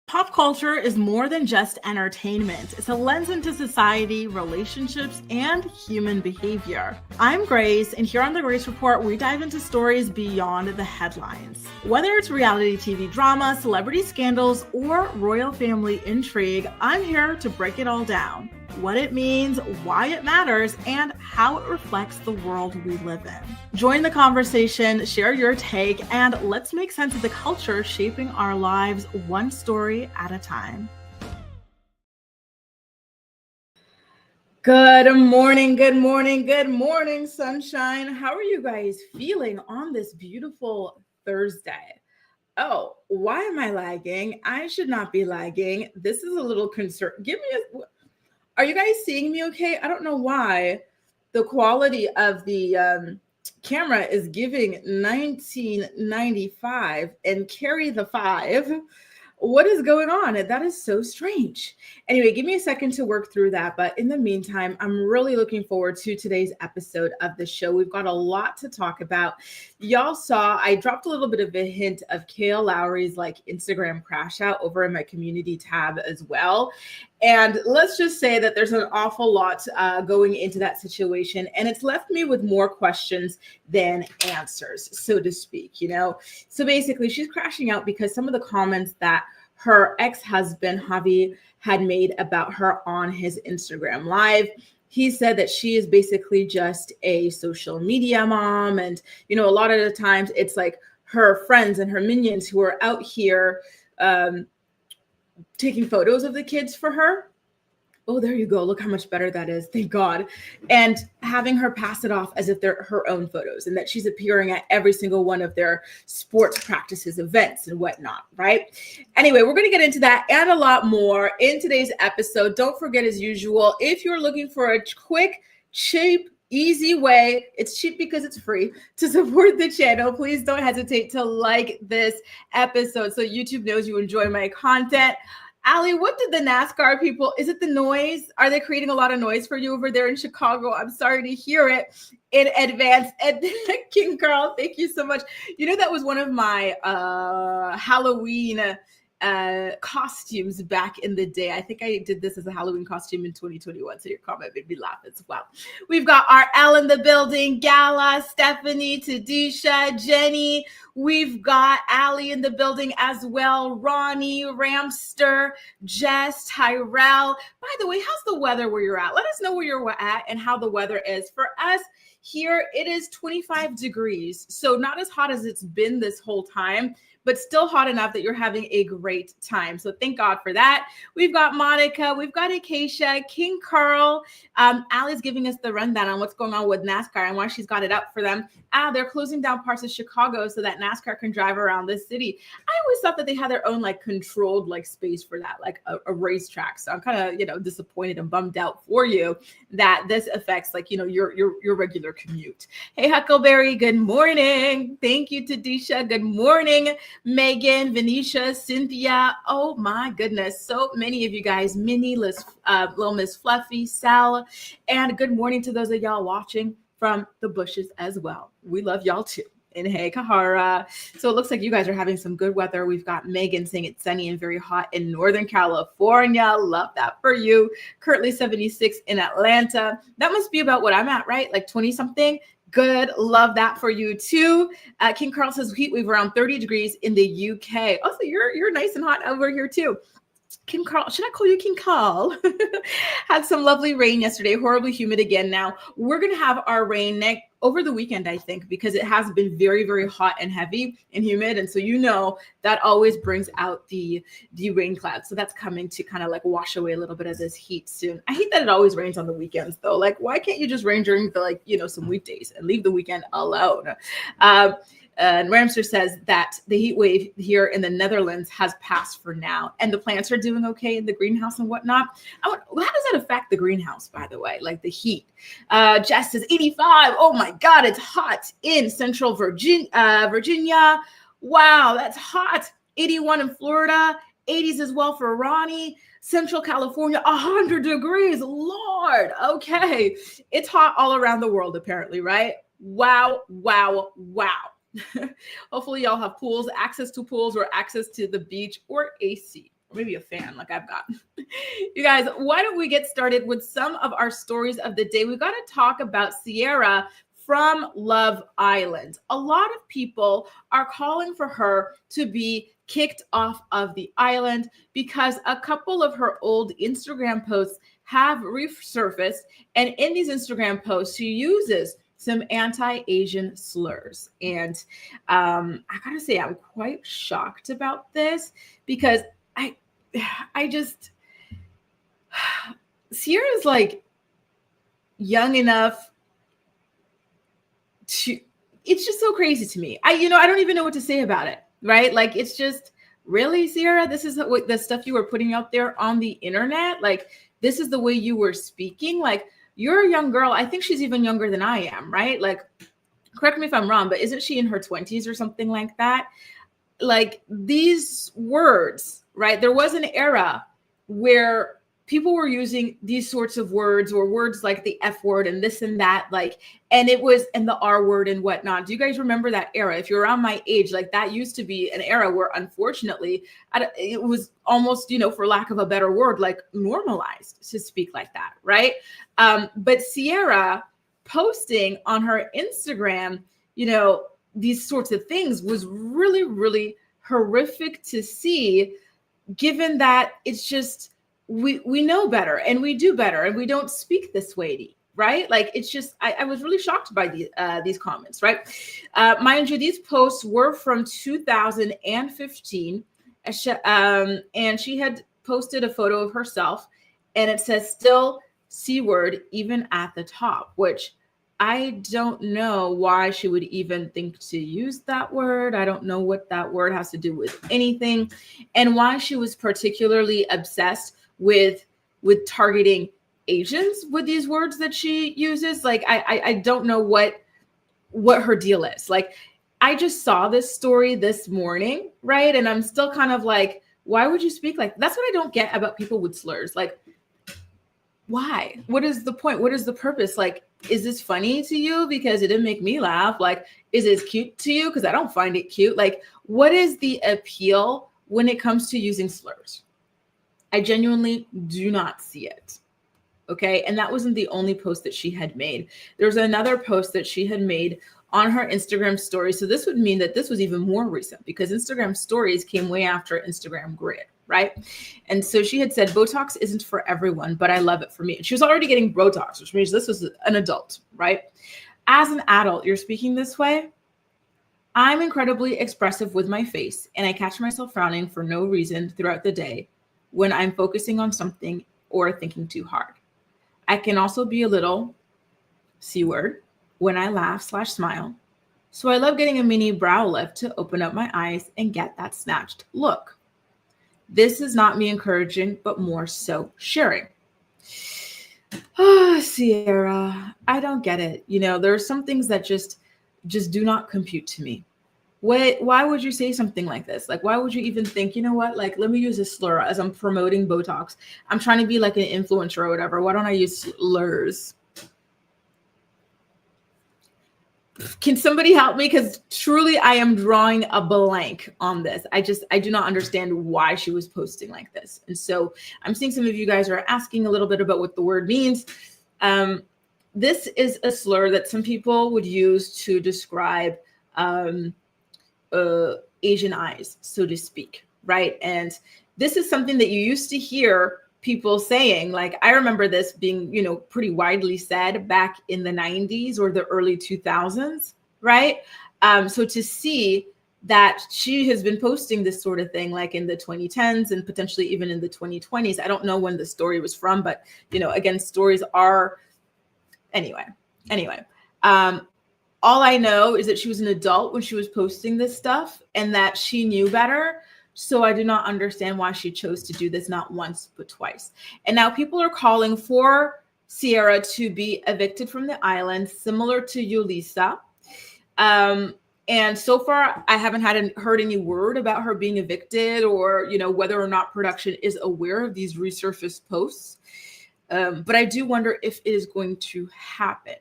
Pop culture is more than just entertainment. It's a lens into society, relationships, and human behavior. I'm Grace, and here on The Grace Report, we dive into stories beyond the headlines. Whether it's reality TV drama, celebrity scandals, or royal family intrigue, I'm here to break it all down. What it means, why it matters, and how it reflects the world we live in. Join the conversation, share your take, and let's make sense of the culture shaping our lives one story at a time. Good morning, sunshine. How are you guys feeling on this beautiful Thursday? Oh, why am I lagging? I should not be lagging. This is a little concern. Are you guys seeing me okay? I don't know why the quality of the camera is giving 1995 and carry the 5. What is going on? That is so strange. Anyway, give me a second to work through that. But in the meantime, I'm really looking forward to today's episode of the show. We've got a lot to talk about. Y'all saw, I dropped a little bit of a hint of Kail Lowry's Instagram crash out over in my community tab as well. And let's just say that there's an awful lot going into that situation. And it's left me with more questions than answers, so to speak, So basically, she's crashing out because some of the comments that her ex-husband, Javi, had made about her on his Instagram Live. He said that she is basically just a social media mom. And, a lot of the times it's like her friends and her minions who are out here taking photos of the kids for her. Oh, there you go. Look how much better that is. Thank God. And having her pass it off as if they're her own photos and that she's appearing at every single one of their sports practices, events, and whatnot, right? Anyway, we're going to get into that and a lot more in today's episode. Don't forget, as usual, if you're looking for a quick, cheap, easy way, it's cheap because it's free, to support the channel, please don't hesitate to like this episode so YouTube knows you enjoy my content. Allie, what did the NASCAR people, is it the noise? Are they creating a lot of noise for you over there in Chicago? I'm sorry to hear it in advance. And King Carl, thank you so much. That was one of my Halloween costumes back in the day. I think I did this as a Halloween costume in 2021. So your comment made me laugh as well. We've got our L in the building, Gala, Stephanie, Tadisha, Jenny. We've got Allie in the building as well. Ronnie, Ramster, Jess, Tyrell. By the way, how's the weather where you're at? Let us know where you're at and how the weather is. For us here, it is 25 degrees. So not as hot as it's been this whole time, but still hot enough that you're having a great time. So thank God for that. We've got Monica, we've got Acacia, King Carl. Allie's giving us the rundown on what's going on with NASCAR and why she's got it up for them. They're closing down parts of Chicago so that NASCAR can drive around the city. I always thought that they had their own controlled space for that, a racetrack. So I'm kind of, disappointed and bummed out for you that this affects your regular commute. Hey, Huckleberry, good morning. Thank you, Tadisha. Good morning. Megan, Venetia, Cynthia. Oh my goodness. So many of you guys. Minnie, Little Miss Fluffy, Sal. And good morning to those of y'all watching from the bushes as well. We love y'all too. And hey, Kahara. So it looks like you guys are having some good weather. We've got Megan saying it's sunny and very hot in Northern California. Love that for you. Currently 76 in Atlanta. That must be about what I'm at, right? 20 something. Good. Love that for you too. King Carl says heat wave around 30 degrees in the UK. Also, you're nice and hot over here too. King Carl, should I call you King Carl? Had some lovely rain yesterday, horribly humid again. Now we're going to have our rain over the weekend, I think, because it has been very, very hot and heavy and humid. And so, that always brings out the rain clouds. So that's coming to kind of wash away a little bit of this heat soon. I hate that it always rains on the weekends though. Why can't you just rain during the, some weekdays and leave the weekend alone? And Ramster says that the heat wave here in the Netherlands has passed for now, and the plants are doing okay in the greenhouse and whatnot. How does that affect the greenhouse, by the way, the heat? Jess says 85. Oh my God, it's hot in Central Virginia. Wow, that's hot. 81 in Florida, 80s as well for Ronnie. Central California, 100 degrees. Lord, okay. It's hot all around the world, apparently, right? Wow, wow, wow. Hopefully y'all have pools, access to pools or access to the beach or AC. maybe a fan like I've got. You guys, why don't we get started with some of our stories of the day? We've got to talk about Cierra from Love Island. A lot of people are calling for her to be kicked off of the island because a couple of her old Instagram posts have resurfaced. And in these Instagram posts, she uses some anti-Asian slurs. And I gotta say, I'm quite shocked about this because I just, Cierra's like young enough to, it's just so crazy to me. I don't even know what to say about it, right? Like, it's just, really, Cierra, this is what the stuff you were putting out there on the internet? Like, this is the way you were speaking? Like, you're a young girl. I think she's even younger than I am, right? Like, correct me if I'm wrong, but isn't she in her 20s or something like that? Like, these words, right? There was an era where people were using these sorts of words, or words like the F word and this and that, like, and the R word and whatnot. Do you guys remember that era? If you're around my age, like, that used to be an era where, unfortunately, it was almost, for lack of a better word, like, normalized to speak like that, right? But Cierra posting on her Instagram, these sorts of things was really, really horrific to see, given that it's just, we know better and we do better and we don't speak this way, right? Like, it's just, I was really shocked by these comments, right? Mind you, these posts were from 2015, and she had posted a photo of herself, and it says still C word even at the top, which I don't know why she would even think to use that word. I don't know what that word has to do with anything, and why she was particularly obsessed with targeting Asians with these words that she uses. Like, I don't know what her deal is. Like, I just saw this story this morning, right? And I'm still kind of like, why would you speak like, that's what I don't get about people with slurs. Like, why? What is the point? What is the purpose? Like, is this funny to you because it didn't make me laugh? Like, is it cute to you? Because I don't find it cute. Like, what is the appeal when it comes to using slurs? I genuinely do not see it. Okay. And that wasn't the only post that she had made. There was another post that she had made on her Instagram story. So this would mean that this was even more recent, because Instagram stories came way after Instagram Grid, right? And so she had said, Botox isn't for everyone, but I love it for me. And she was already getting Botox, which means this was an adult, right? As an adult, you're speaking this way. I'm incredibly expressive with my face, and I catch myself frowning for no reason throughout the day when I'm focusing on something or thinking too hard. I can also be a little C word when I laugh/smile. So I love getting a mini brow lift to open up my eyes and get that snatched look. This is not me encouraging, but more so sharing. Oh, Cierra, I don't get it. There are some things that just do not compute to me. Why would you say something like this? Like, why would you even think, like, let me use a slur as I'm promoting Botox. I'm trying to be like an influencer or whatever. Why don't I use slurs? Can somebody help me? Because truly I am drawing a blank on this. I do not understand why she was posting like this. And so I'm seeing some of you guys are asking a little bit about what the word means. This is a slur that some people would use to describe Asian eyes, so to speak, right? And this is something that you used to hear people saying. Like, I remember this being, pretty widely said back in the 90s or the early 2000s, right? So to see that she has been posting this sort of thing, like in the 2010s and potentially even in the 2020s. I don't know when the story was from, but, again, stories are anyway. All I know is that she was an adult when she was posting this stuff and that she knew better. So I do not understand why she chose to do this not once, but twice. And now people are calling for Cierra to be evicted from the island, similar to Yulissa. And so far, I haven't heard any word about her being evicted or, whether or not production is aware of these resurfaced posts. But I do wonder if it is going to happen.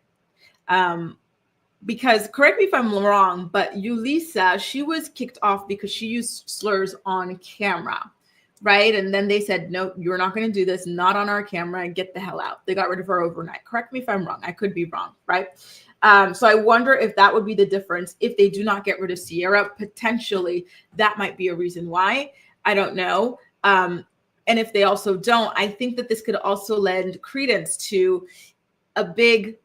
Because, correct me if I'm wrong, but Yulissa, she was kicked off because she used slurs on camera, right? And then they said, no, you're not going to do this, not on our camera, and get the hell out. They got rid of her overnight. Correct me if I'm wrong. I could be wrong, right? So I wonder if that would be the difference. If they do not get rid of Cierra, potentially that might be a reason why. I don't know. And if they also don't, I think that this could also lend credence to a big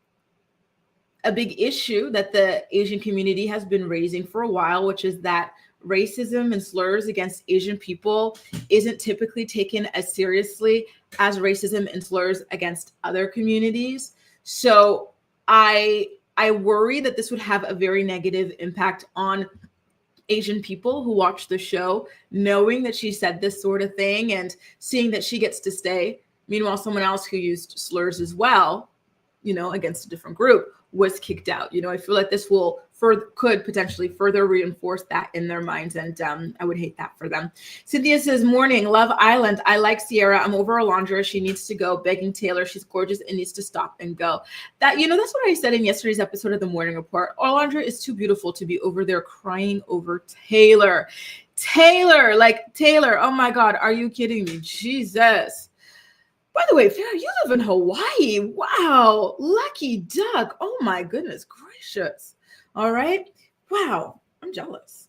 issue that the Asian community has been raising for a while, which is that racism and slurs against Asian people isn't typically taken as seriously as racism and slurs against other communities. So I worry that this would have a very negative impact on Asian people who watch the show, knowing that she said this sort of thing and seeing that she gets to stay. Meanwhile, someone else who used slurs as well, against a different group, was kicked out. I feel like this could potentially further reinforce that in their minds, and I would hate that for them. Cynthia says, morning, Love Island. I like Cierra. I'm over Alondra. She needs to go. Begging Taylor. She's gorgeous and needs to stop and go. That's what I said in yesterday's episode of the Morning Report. Alondra is too beautiful to be over there crying over Taylor. Taylor, oh my God, are you kidding me? Jesus. By the way, Farrah, you live in Hawaii. Wow. Lucky duck. Oh my goodness gracious. All right. Wow. I'm jealous.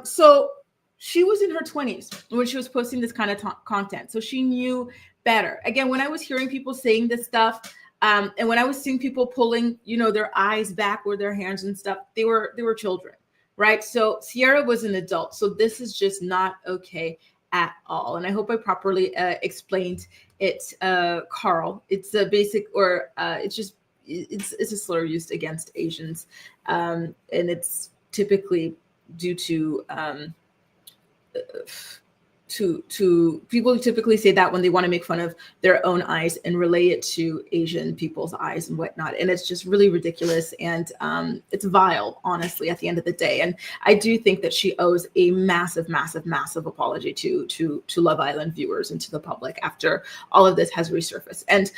So she was in her 20s when she was posting this kind of content. So she knew better. Again, when I was hearing people saying this stuff, and when I was seeing people pulling, their eyes back with their hands and stuff, they were children, right? So Cierra was an adult. So this is just not okay at all. And I hope I properly explained it, Carl. It's a basic, or it's a slur used against Asians. And it's typically due to people typically say that when they want to make fun of their own eyes and relate it to Asian people's eyes and whatnot. And it's just really ridiculous. And it's vile, honestly, at the end of the day. And I do think that she owes a massive, massive, massive apology to Love Island viewers and to the public after all of this has resurfaced. And,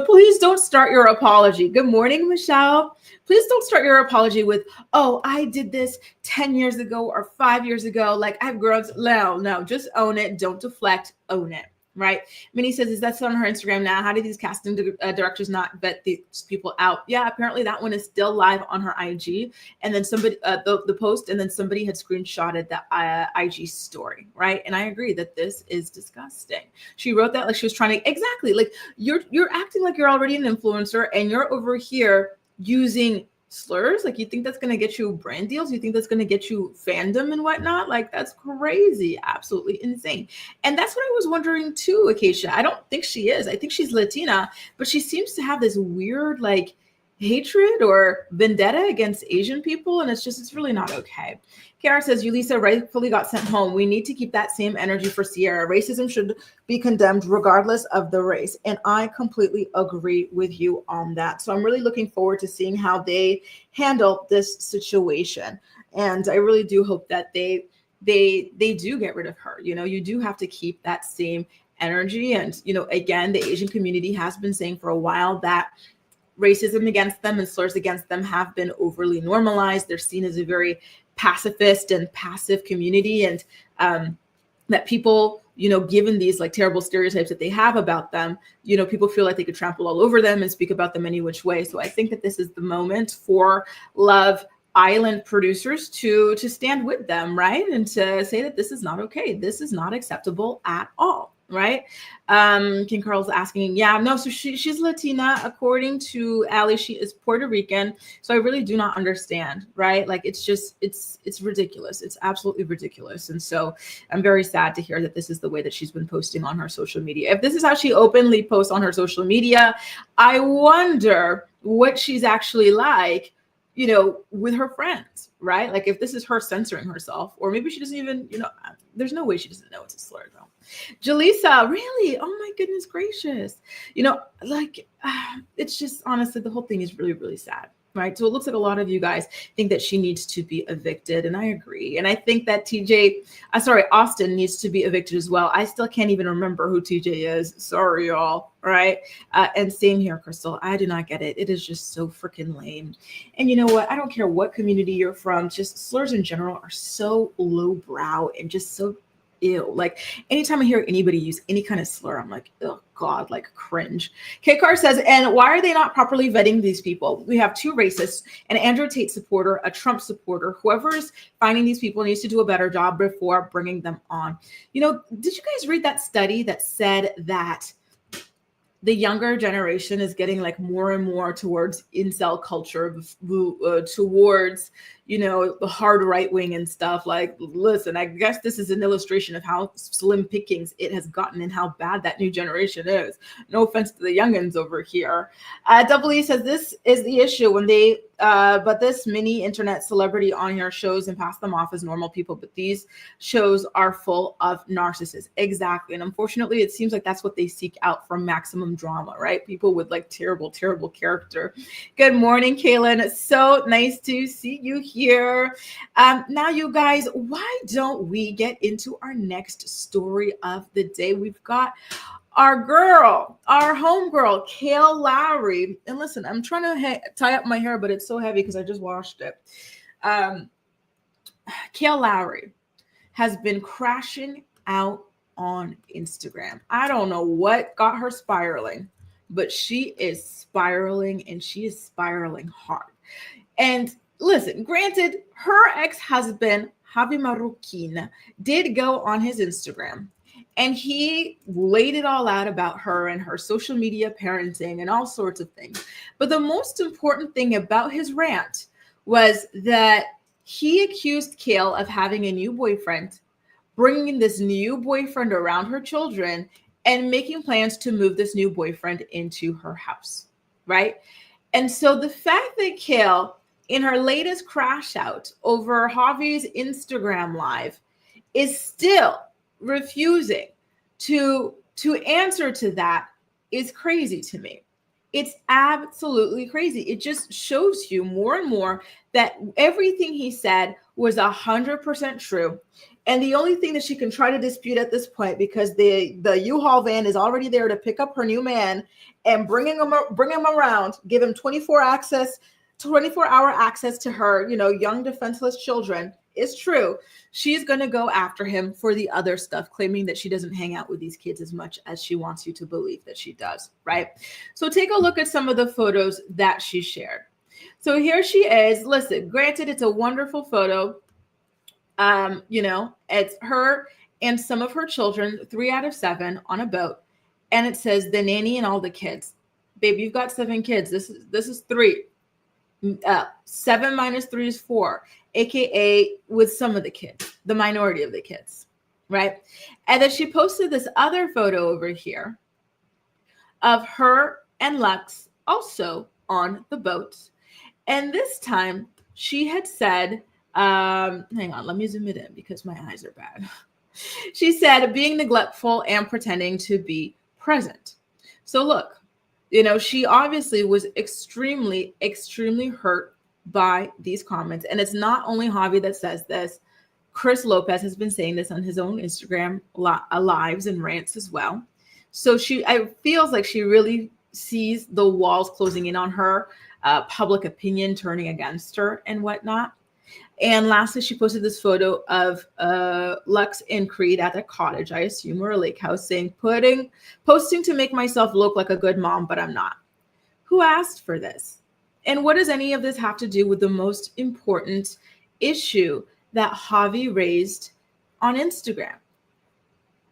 please don't start your apology. Good morning, Michelle. Please don't start your apology with, oh, I did this 10 years ago or 5 years ago. Like I've grown. No, just own it. Don't deflect. Own it. Right. Minnie says, is that still on her Instagram now? How do these casting directors not vet these people out? Yeah, apparently that one is still live on her IG. And then somebody, the post, and then somebody had screenshotted the IG story. Right. And I agree that this is disgusting. She wrote that like she was trying to, exactly, like you're acting like you're already an influencer and you're over here using slurs. Like you think that's going to get you brand deals? You think that's going to get you fandom and whatnot? Like that's crazy. Absolutely insane. And that's what I was wondering too, Acacia. I don't think she is. I think she's Latina, but she seems to have this weird like hatred or vendetta against Asian people. And it's really not okay. Kiara says, Yulissa rightfully got sent home. We need to keep that same energy for Cierra. Racism should be condemned regardless of the race. And I completely agree with you on that. So I'm really looking forward to seeing how they handle this situation. And I really do hope that they do get rid of her. You do have to keep that same energy. And, again, the Asian community has been saying for a while that racism against them and slurs against them have been overly normalized. They're seen as a very pacifist and passive community, and that people, given these like terrible stereotypes that they have about them, people feel like they could trample all over them and speak about them any which way. So I think that this is the moment for Love Island producers to stand with them, right? And to say that this is not okay. This is not acceptable at all. Right. King Carl's asking, so she's Latina. According to Allie, she is Puerto Rican. So I really do not understand. Right. Like it's ridiculous. It's absolutely ridiculous. And so I'm very sad to hear that this is the way that she's been posting on her social media. If this is how she openly posts on her social media, I wonder what she's actually like, with her friends, right? Like if this is her censoring herself, or maybe she doesn't even, there's no way she doesn't know it's a slur though. Yulissa, really? Oh my goodness gracious. It's just honestly, the whole thing is really, really sad, right? So it looks like a lot of you guys think that she needs to be evicted, and I agree. And I think that Austin needs to be evicted as well. I still can't even remember who TJ is. Sorry, y'all, right? And same here, Crystal. I do not get it. It is just so freaking lame. And you know what? I don't care what community you're from. Just slurs in general are so lowbrow and just so ew. Like anytime I hear anybody use any kind of slur, I'm like, oh God, like cringe. K-Car says, and why are they not properly vetting these people? We have 2 racists, an Andrew Tate supporter, a Trump supporter. Whoever is finding these people needs to do a better job before bringing them on. You know, did you guys read that study that said that the younger generation is getting like more and more towards incel culture, towards, you know, the hard right wing and stuff? Like, listen, I guess this is an illustration of how slim pickings it has gotten and how bad that new generation is. No offense to the youngins over here. Double E says this is the issue when they, but this mini internet celebrity on your shows and pass them off as normal people. But these shows are full of narcissists. Exactly. And unfortunately, it seems like that's what they seek out from maximum drama, right? People with like terrible, terrible character. Good morning, Kailyn. So nice to see you here. Now, you guys, why don't we get into our next story of the day? We've got our girl, our homegirl, Kail Lowry. And listen, I'm trying to tie up my hair, but it's so heavy because I just washed it. Kail Lowry has been crashing out on Instagram. I don't know what got her spiraling, but she is spiraling, and she is spiraling hard. And listen, granted, her ex-husband, Javi Marroquin, did go on his Instagram, and he laid it all out about her and her social media parenting and all sorts of things. But the most important thing about his rant was that he accused Kail of having a new boyfriend, bringing this new boyfriend around her children, and making plans to move this new boyfriend into her house, right? And so the fact that Kail, in her latest crash out over Javi's Instagram live, is still refusing to answer to that is crazy to me. It's absolutely crazy. It just shows you more and more that everything he said was 100% true. And the only thing that she can try to dispute at this point, because the U-Haul van is already there to pick up her new man and bring him around, give him 24-hour access to her, you know, young defenseless children, is true. She's going to go after him for the other stuff, claiming that she doesn't hang out with these kids as much as she wants you to believe that she does, right? So take a look at some of the photos that she shared. So here she is. Listen, granted, it's a wonderful photo. You know, it's her and some of her children, 3 out of 7, on a boat. And it says the nanny and all the kids. Babe, you've got 7 kids. This is 3. 7 minus 3 is 4, aka with some of the kids, the minority of the kids, right? And then she posted this other photo over here of her and Lux also on the boat. And this time she had said, hang on, let me zoom it in because my eyes are bad. She said, being neglectful and pretending to be present. So look, you know, she obviously was extremely, extremely hurt by these comments. And it's not only Javi that says this. Chris Lopez has been saying this on his own Instagram lives and rants as well. So it feels like she really sees the walls closing in on her, public opinion turning against her and whatnot. And lastly, she posted this photo of Lux and Creed at a cottage, I assume, or a lake house, saying, posting to make myself look like a good mom, but I'm not. Who asked for this? And what does any of this have to do with the most important issue that Javi raised on Instagram?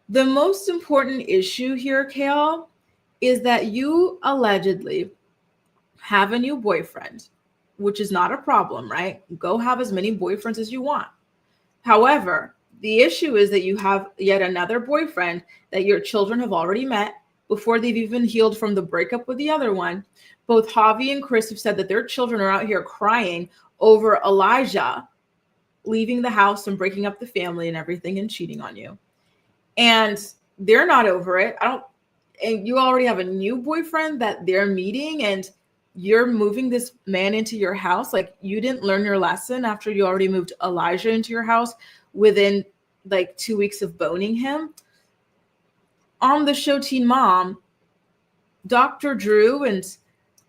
The most important issue here, Kail, is that you allegedly have a new boyfriend, which is not a problem, right? Go have as many boyfriends as you want. However, the issue is that you have yet another boyfriend that your children have already met before they've even healed from the breakup with the other one. Both Javi and Chris have said that their children are out here crying over Elijah leaving the house and breaking up the family and everything and cheating on you. And they're not over it. And you already have a new boyfriend that they're meeting, and you're moving this man into your house. Like, you didn't learn your lesson after you already moved Elijah into your house within like 2 weeks of boning him. On the show Teen Mom, Dr. Drew and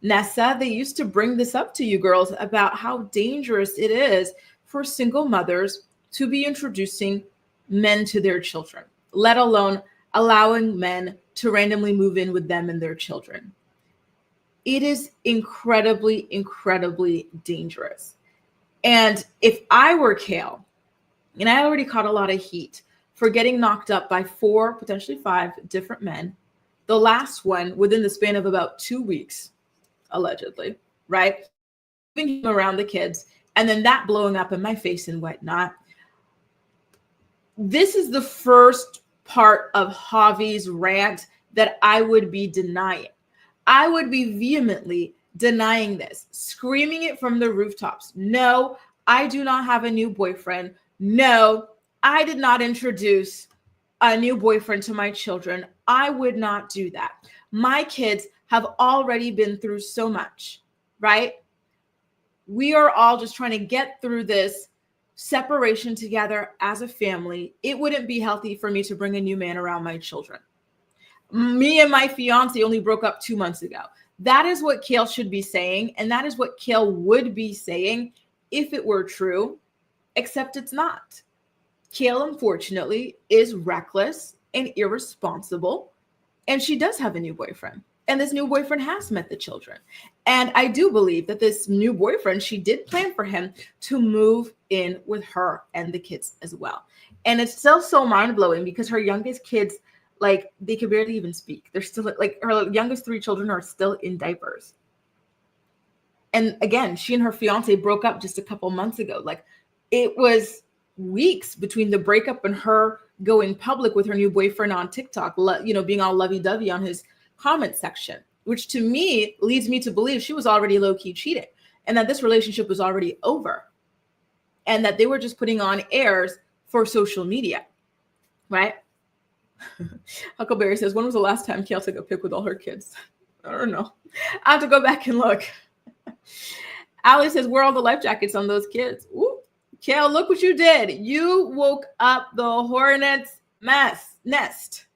Nessa, they used to bring this up to you girls about how dangerous it is for single mothers to be introducing men to their children, let alone allowing men to randomly move in with them and their children. It is incredibly, incredibly dangerous. And if I were Kail, and I already caught a lot of heat for getting knocked up by 4, potentially 5 different men, the last one within the span of about 2 weeks, allegedly, right? Moving him around the kids, and then that blowing up in my face and whatnot. This is the first part of Javi's rant that I would be denying. I would be vehemently denying this, screaming it from the rooftops. No, I do not have a new boyfriend. No, I did not introduce a new boyfriend to my children. I would not do that. My kids have already been through so much, right? We are all just trying to get through this separation together as a family. It wouldn't be healthy for me to bring a new man around my children. Me and my fiance only broke up 2 months ago. That is what Kail should be saying. And that is what Kail would be saying if it were true, except it's not. Kail, unfortunately, is reckless and irresponsible. And she does have a new boyfriend. And this new boyfriend has met the children. And I do believe that this new boyfriend, she did plan for him to move in with her and the kids as well. And it's still so mind-blowing because her youngest kids, like, they can barely even speak. They're still, like, her youngest 3 children are still in diapers. And again, she and her fiance broke up just a couple months ago. Like, it was weeks between the breakup and her going public with her new boyfriend on TikTok, being all lovey-dovey on his comment section, which to me leads me to believe she was already low-key cheating and that this relationship was already over and that they were just putting on airs for social media, right? Huckleberry says, when was the last time Kail took a pic with all her kids? I don't know. I have to go back and look. Allie says, where are all the life jackets on those kids? Ooh, Kail, look what you did. You woke up the hornet's nest.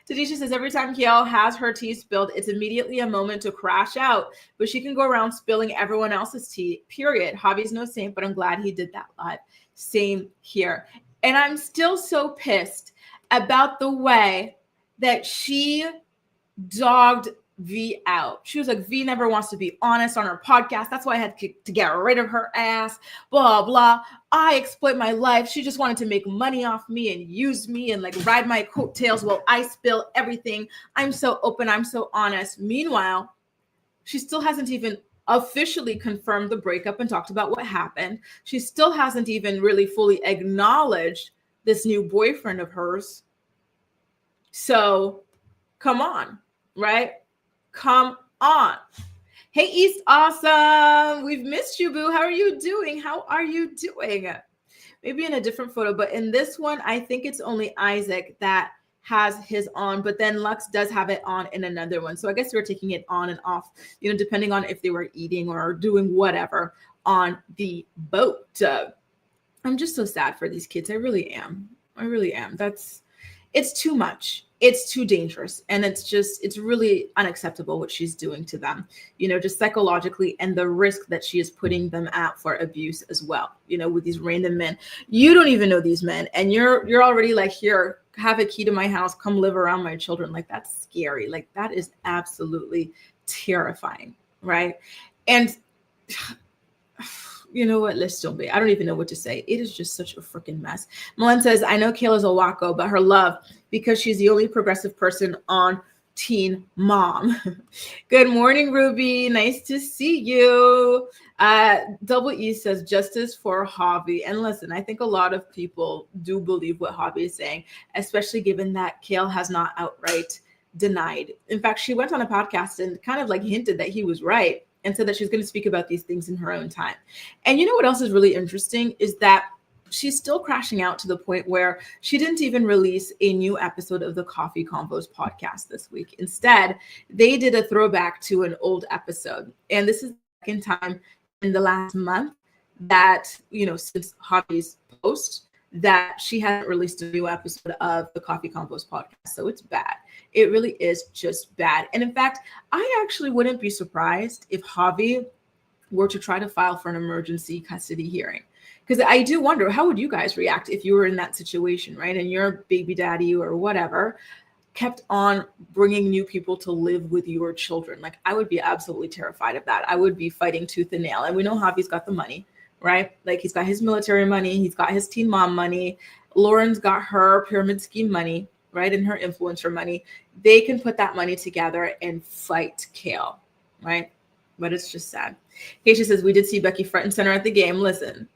Tadisha says, every time Kail has her tea spilled, it's immediately a moment to crash out, but she can go around spilling everyone else's tea, period. Javi's no saint, but I'm glad he did that live. Same here. And I'm still so pissed about the way that she dogged V out. She was like, V never wants to be honest on her podcast. That's why I had to get rid of her ass, blah, blah. I exploit my life. She just wanted to make money off me and use me and like ride my coattails while I spill everything. I'm so open. I'm so honest. Meanwhile, she still hasn't even officially confirmed the breakup and talked about what happened. She still hasn't even really fully acknowledged this new boyfriend of hers. So come on, right? Come on. Hey, East Awesome. We've missed you, boo. How are you doing? How are you doing? Maybe in a different photo, but in this one, I think it's only Isaac that has his on, but then Lux does have it on in another one. So I guess we're taking it on and off, depending on if they were eating or doing whatever on the boat. I'm just so sad for these kids. I really am. It's too much. It's too dangerous. And it's really unacceptable what she's doing to them, just psychologically, and the risk that she is putting them at for abuse as well, with these random men. You don't even know these men. And you're already like, here, have a key to my house, come live around my children. Like, that's scary. Like, that is absolutely terrifying. Right. And you know what? Let's still be. I don't even know what to say. It is just such a freaking mess. Melen says, I know Kail is a wacko, but her love, because she's the only progressive person on Teen Mom. Good morning, Ruby. Nice to see you. Double E says, justice for Javi. And listen, I think a lot of people do believe what Javi is saying, especially given that Kail has not outright denied. In fact, she went on a podcast and kind of like hinted that he was right, and said that she's going to speak about these things in her own time. And you know what else is really interesting is that she's still crashing out to the point where she didn't even release a new episode of the Coffee Convos podcast this week. Instead, they did a throwback to an old episode. And this is the second time in the last month that, since Javi's post, that she hasn't released a new episode of the Coffee Convos podcast. So it's bad. It really is just bad. And in fact, I actually wouldn't be surprised if Javi were to try to file for an emergency custody hearing. Because I do wonder, how would you guys react if you were in that situation, right? And your baby daddy or whatever kept on bringing new people to live with your children. Like, I would be absolutely terrified of that. I would be fighting tooth and nail. And we know Javi's got the money, right? Like, he's got his military money. He's got his teen mom money. Lauren's got her pyramid scheme money, right? And her influencer money. They can put that money together and fight Kail, right? But it's just sad. Keisha says, we did see Becky front and center at the game. Listen,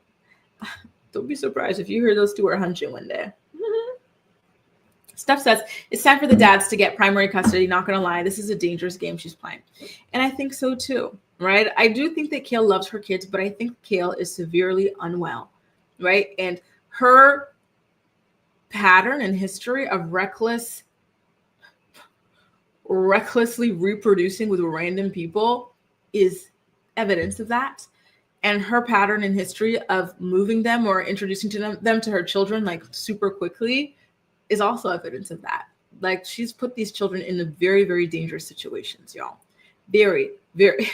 don't be surprised if you hear those two are hunching one day. Steph says, it's time for the dads to get primary custody. Not going to lie, this is a dangerous game she's playing. And I think so too, right? I do think that Kail loves her kids, but I think Kail is severely unwell, right? And her pattern and history of recklessly reproducing with random people is evidence of that. And her pattern and history of moving them or introducing them to her children like super quickly is also evidence of that. Like, she's put these children in very, very dangerous situations, y'all. Very, very,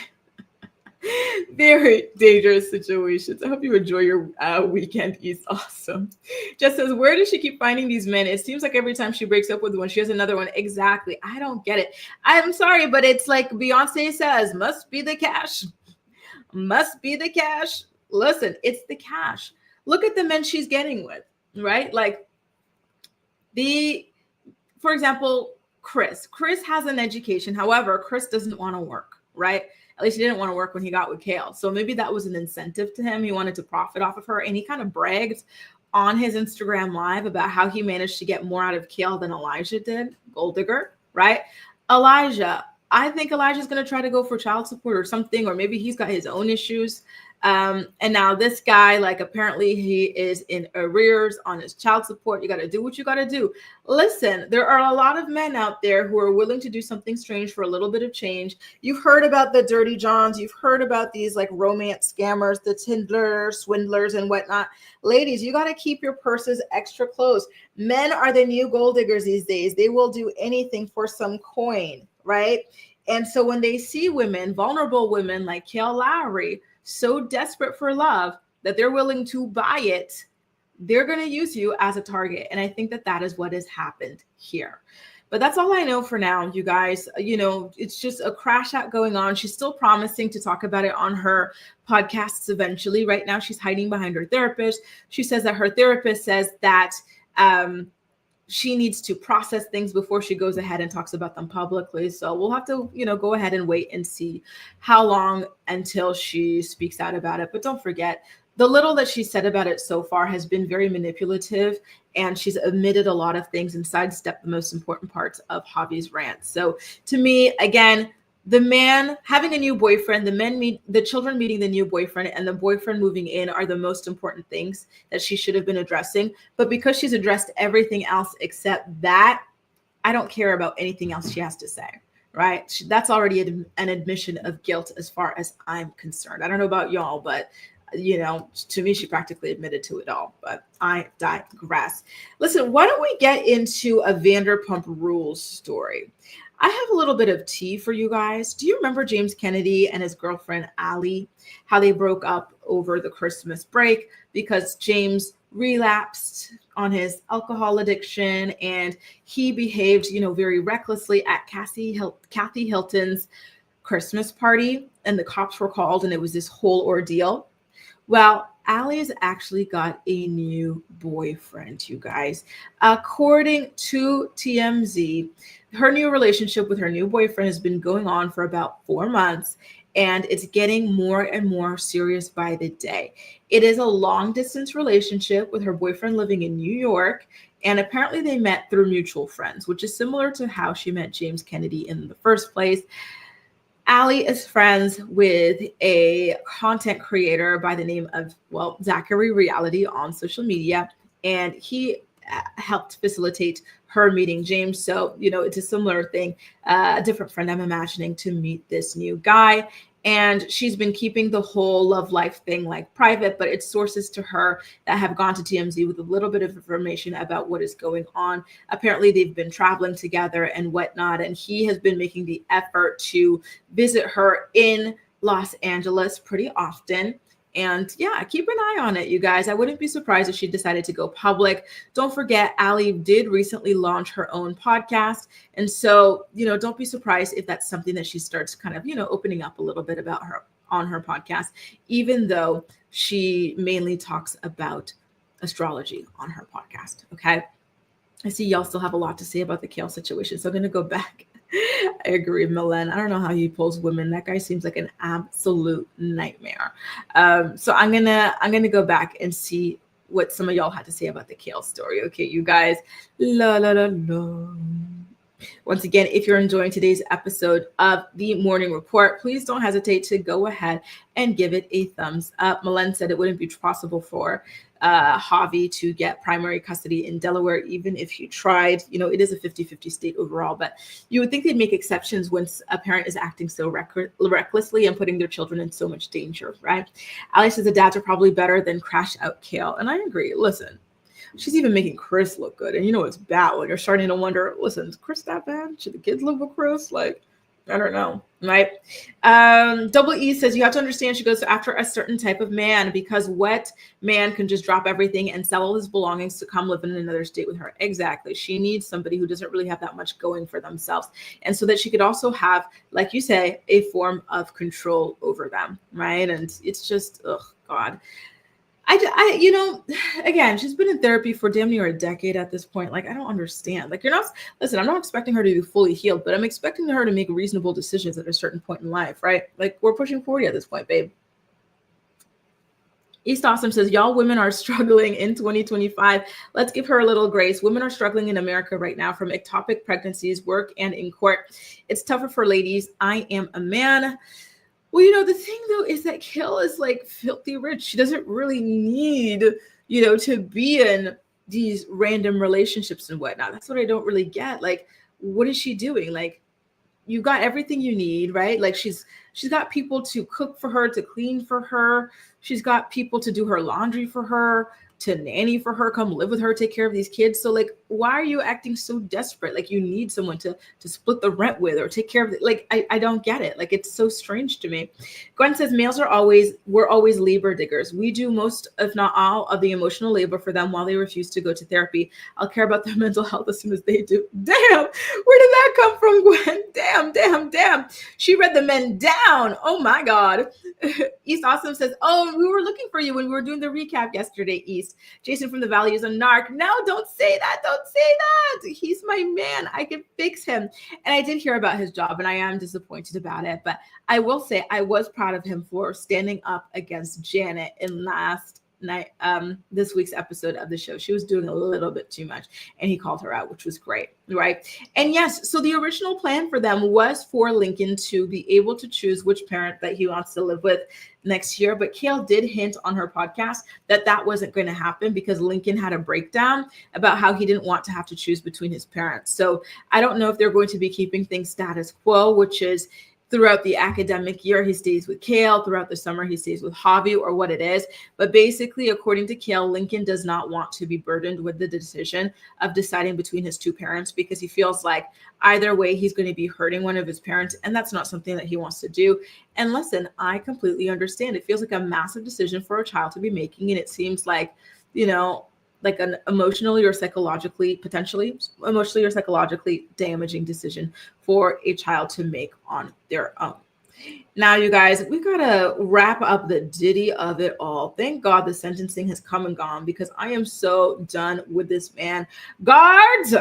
very dangerous situations. I hope you enjoy your weekend. Is awesome. Just says, where does she keep finding these men? It seems like every time she breaks up with one, she has another one. Exactly. I don't get it. I'm sorry, but it's like Beyonce says, must be the cash. Must be the cash. Listen, it's the cash. Look at the men she's getting with, right? Like, for example, Chris has an education. However, Chris doesn't want to work, right? At least he didn't want to work when he got with Kail. So maybe that was an incentive to him. He wanted to profit off of her. And he kind of bragged on his Instagram live about how he managed to get more out of Kail than Elijah did. Gold digger, right? Elijah, I think Elijah's going to try to go for child support or something, or maybe he's got his own issues. And now this guy, like, apparently he is in arrears on his child support. You got to do what you got to do. Listen, there are a lot of men out there who are willing to do something strange for a little bit of change. You've heard about the Dirty Johns. You've heard about these like romance scammers, the Tinder swindlers and whatnot. Ladies, you got to keep your purses extra close. Men are the new gold diggers these days. They will do anything for some coin, right? And so when they see women, vulnerable women like Kail Lowry, so desperate for love that they're willing to buy it, they're going to use you as a target. And I think that that is what has happened here. But that's all I know for now, you guys. You know, it's just a crash out going on. She's still promising to talk about it on her podcasts eventually. Right now, she's hiding behind her therapist. She says that her therapist says that she needs to process things before she goes ahead and talks about them publicly. So we'll have to, go ahead and wait and see how long until she speaks out about it. But don't forget, the little that she said about it so far has been very manipulative, and she's omitted a lot of things and sidestepped the most important parts of Javi's rant. So to me, again, the man having a new boyfriend, the children meeting the new boyfriend, and the boyfriend moving in are the most important things that she should have been addressing. But because she's addressed everything else except that, I don't care about anything else she has to say, right? That's already an admission of guilt as far as I'm concerned. I don't know about y'all, but to me, she practically admitted to it all, but I digress. Listen, why don't we get into a Vanderpump Rules story? I have a little bit of tea for you guys. Do you remember James Kennedy and his girlfriend, Allie, how they broke up over the Christmas break because James relapsed on his alcohol addiction and he behaved, very recklessly at Kathy Hilton's Christmas party, and the cops were called and it was this whole ordeal? Well, Allie's actually got a new boyfriend, you guys. According to TMZ, her new relationship with her new boyfriend has been going on for about 4 months, and it's getting more and more serious by the day. It is a long-distance relationship with her boyfriend living in New York, and apparently they met through mutual friends, which is similar to how she met James Kennedy in the first place. Allie is friends with a content creator by the name of, Zachary Reality on social media, and he helped facilitate her meeting James. So, it's a similar thing, a different friend I'm imagining to meet this new guy. And she's been keeping the whole love life thing like private, but it's sources to her that have gone to TMZ with a little bit of information about what is going on. Apparently they've been traveling together and whatnot, and he has been making the effort to visit her in Los Angeles pretty often. And yeah, keep an eye on it, you guys. I wouldn't be surprised if she decided to go public. Don't forget, Ally did recently launch her own podcast. And so, don't be surprised if that's something that she starts kind of, opening up a little bit about her on her podcast, even though she mainly talks about astrology on her podcast. Okay. I see y'all still have a lot to say about the Kail situation. So I'm going to go back. I agree, Milan. I don't know how he pulls women. That guy seems like an absolute nightmare. So I'm gonna go back and see what some of y'all had to say about the Kail story. Okay, you guys. La la la la. Once again, if you're enjoying today's episode of the Morning Report, please don't hesitate to go ahead and give it a thumbs up. Milan said it wouldn't be possible for Javi to get primary custody in Delaware, even if he tried. It is a 50-50 state overall, but you would think they'd make exceptions when a parent is acting so recklessly and putting their children in so much danger, right? Ally says the dads are probably better than crash out Kail, and I agree. Listen, she's even making Chris look good, and it's bad when you're starting to wonder, listen, is Chris that bad? Should the kids live with Chris? Like, I don't know, right? Double E says you have to understand she goes after a certain type of man, because what man can just drop everything and sell all his belongings to come live in another state with her? Exactly. She needs somebody who doesn't really have that much going for themselves, and so that she could also have, like you say, a form of control over them, right? And it's just, oh God. Again, she's been in therapy for damn near a decade at this point. Like, I don't understand. Like, I'm not expecting her to be fully healed, but I'm expecting her to make reasonable decisions at a certain point in life, right? Like, we're pushing 40 at this point, babe. East Awesome says, y'all women are struggling in 2025. Let's give her a little grace. Women are struggling in America right now from ectopic pregnancies, work, and in court. It's tougher for ladies. I am a man. Well, the thing, though, is that Kail is like filthy rich. She doesn't really need, to be in these random relationships and whatnot. That's what I don't really get. Like, what is she doing? Like, you got everything you need, right? Like, she's got people to cook for her, to clean for her. She's got people to do her laundry for her, to nanny for her, come live with her, take care of these kids. So like, why are you acting so desperate? Like, you need someone to split the rent with or take care of it. Like, I don't get it. Like, it's so strange to me. Gwen says we're always labor diggers. We do most, if not all, of the emotional labor for them while they refuse to go to therapy. I'll care about their mental health as soon as they do. Damn, where did that come from, Gwen? Damn. She read the men down. Oh my God. East Awesome says, oh, we were looking for you when we were doing the recap yesterday, East. Jason from the Valley is a narc. No, don't say that. Don't say that. He's my man. I can fix him. And I did hear about his job, and I am disappointed about it. But I will say I was proud of him for standing up against Janet in this week's episode of the show. She was doing a little bit too much, and he called her out, which was great, right? And yes, so the original plan for them was for Lincoln to be able to choose which parent that he wants to live with next year. But Kail did hint on her podcast that wasn't going to happen because Lincoln had a breakdown about how he didn't want to have to choose between his parents. So I don't know if they're going to be keeping things status quo, which is throughout the academic year, he stays with Kail. Throughout the summer, he stays with Javi, or what it is. But basically, according to Kail, Lincoln does not want to be burdened with the decision of deciding between his two parents because he feels like either way, he's going to be hurting one of his parents. And that's not something that he wants to do. And listen, I completely understand. It feels like a massive decision for a child to be making. And it seems like, like an emotionally or psychologically damaging decision for a child to make on their own. Now, you guys, we got to wrap up the Diddy of it all. Thank God the sentencing has come and gone because I am so done with this man. Guards!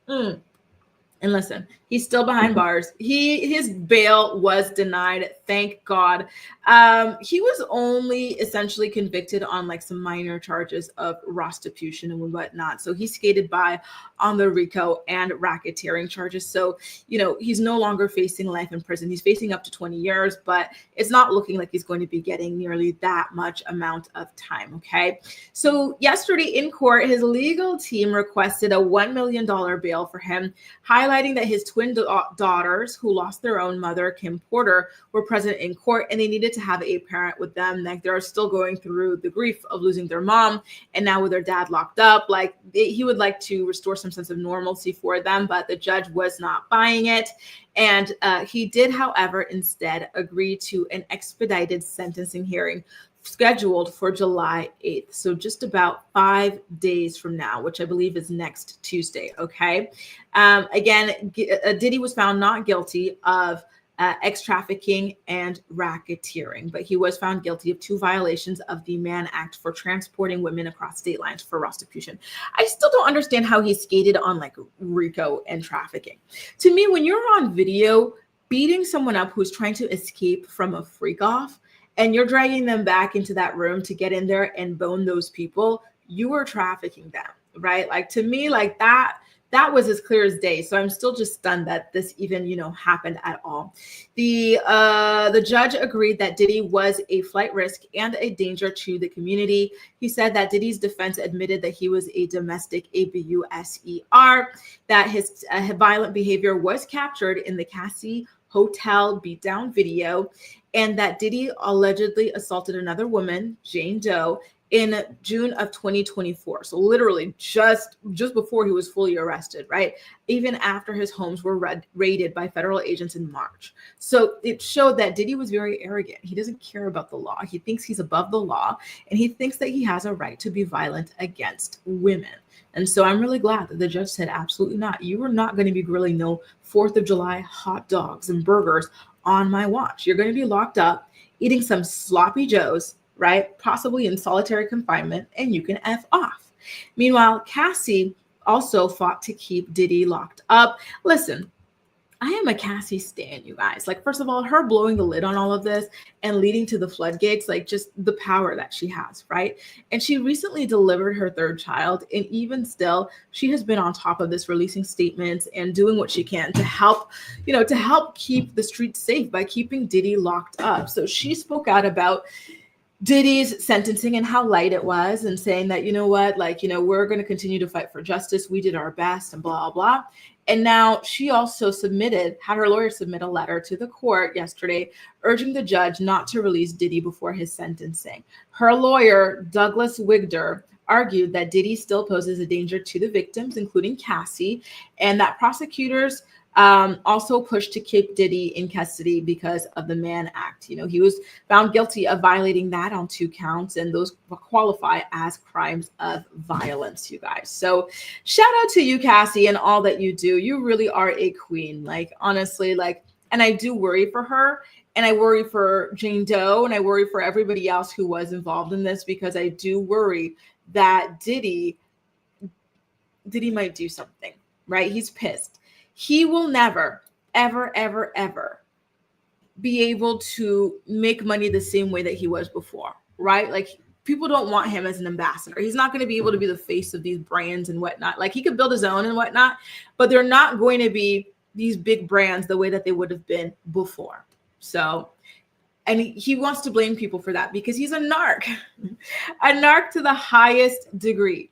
And listen, he's still behind bars. His bail was denied. Thank God. He was only essentially convicted on like some minor charges of prostitution and whatnot. So he skated by on the RICO and racketeering charges. So, he's no longer facing life in prison. He's facing up to 20 years, but it's not looking like he's going to be getting nearly that much amount of time. Okay. So yesterday in court, his legal team requested a $1 million bail for him, highlighting highlighting that his twin daughters, who lost their own mother, Kim Porter, were present in court, and they needed to have a parent with them. Like, they're still going through the grief of losing their mom, and now with their dad locked up, like, he would like to restore some sense of normalcy for them, but the judge was not buying it. And he did, however, instead agree to an expedited sentencing hearing scheduled for July 8th. So just about 5 days from now, which I believe is next Tuesday. Okay. Again, Diddy was found not guilty of ex-trafficking and racketeering, but he was found guilty of 2 violations of the Mann Act for transporting women across state lines for prostitution. I still don't understand how he skated on like RICO and trafficking. To me, when you're on video beating someone up who's trying to escape from a freak off, and you're dragging them back into that room to get in there and bone those people, you are trafficking them, right? Like, to me, like that was as clear as day. So I'm still just stunned that this even, happened at all. The judge agreed that Diddy was a flight risk and a danger to the community. He said that Diddy's defense admitted that he was a domestic abuser, that his violent behavior was captured in the Cassie hotel beatdown video, and that Diddy allegedly assaulted another woman, Jane Doe, in June of 2024. So literally just before he was fully arrested, right? Even after his homes were raided by federal agents in March. So it showed that Diddy was very arrogant. He doesn't care about the law. He thinks he's above the law, and he thinks that he has a right to be violent against women. And so I'm really glad that the judge said, absolutely not. You are not going to be grilling no 4th of July hot dogs and burgers on my watch. You're going to be locked up, eating some sloppy joes, right? Possibly in solitary confinement, and you can F off. Meanwhile, Cassie also fought to keep Diddy locked up. Listen, I am a Cassie stan, you guys. Like, first of all, her blowing the lid on all of this and leading to the floodgates, like, just the power that she has, right? And she recently delivered her 3rd child, and even still, she has been on top of this, releasing statements and doing what she can to help, to help keep the streets safe by keeping Diddy locked up. So she spoke out about Diddy's sentencing and how light it was, and saying that, we're going to continue to fight for justice. We did our best, and blah, blah. And now she also had her lawyer submit a letter to the court yesterday urging the judge not to release Diddy before his sentencing. Her lawyer, Douglas Wigder, argued that Diddy still poses a danger to the victims, including Cassie, and that prosecutors also pushed to keep Diddy in custody because of the Mann Act. He was found guilty of violating that on 2 counts, and those qualify as crimes of violence, you guys. So shout out to you, Cassie, and all that you do. You really are a queen, like, honestly, like, and I do worry for her, and I worry for Jane Doe, and I worry for everybody else who was involved in this, because I do worry that Diddy might do something, right? He's pissed. He will never, ever, ever, ever be able to make money the same way that he was before, right? Like, people don't want him as an ambassador. He's not going to be able to be the face of these brands and whatnot. Like, he could build his own and whatnot, but they're not going to be these big brands the way that they would have been before. So, and he wants to blame people for that because he's a narc to the highest degree.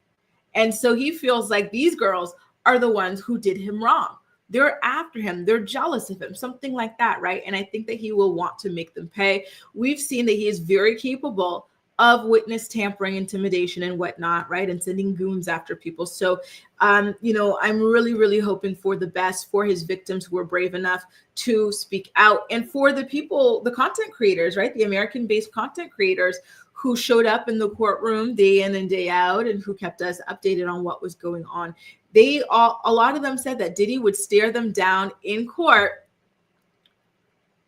And so he feels like these girls are the ones who did him wrong. They're after him. They're jealous of him, something like that, right? And I think that he will want to make them pay. We've seen that he is very capable of witness tampering, intimidation, and whatnot, right? And sending goons after people. So, I'm really, really hoping for the best for his victims who were brave enough to speak out, and for the people, the content creators, right? The American-based content creators who showed up in the courtroom day in and day out, and who kept us updated on what was going on. A lot of them said that Diddy would stare them down in court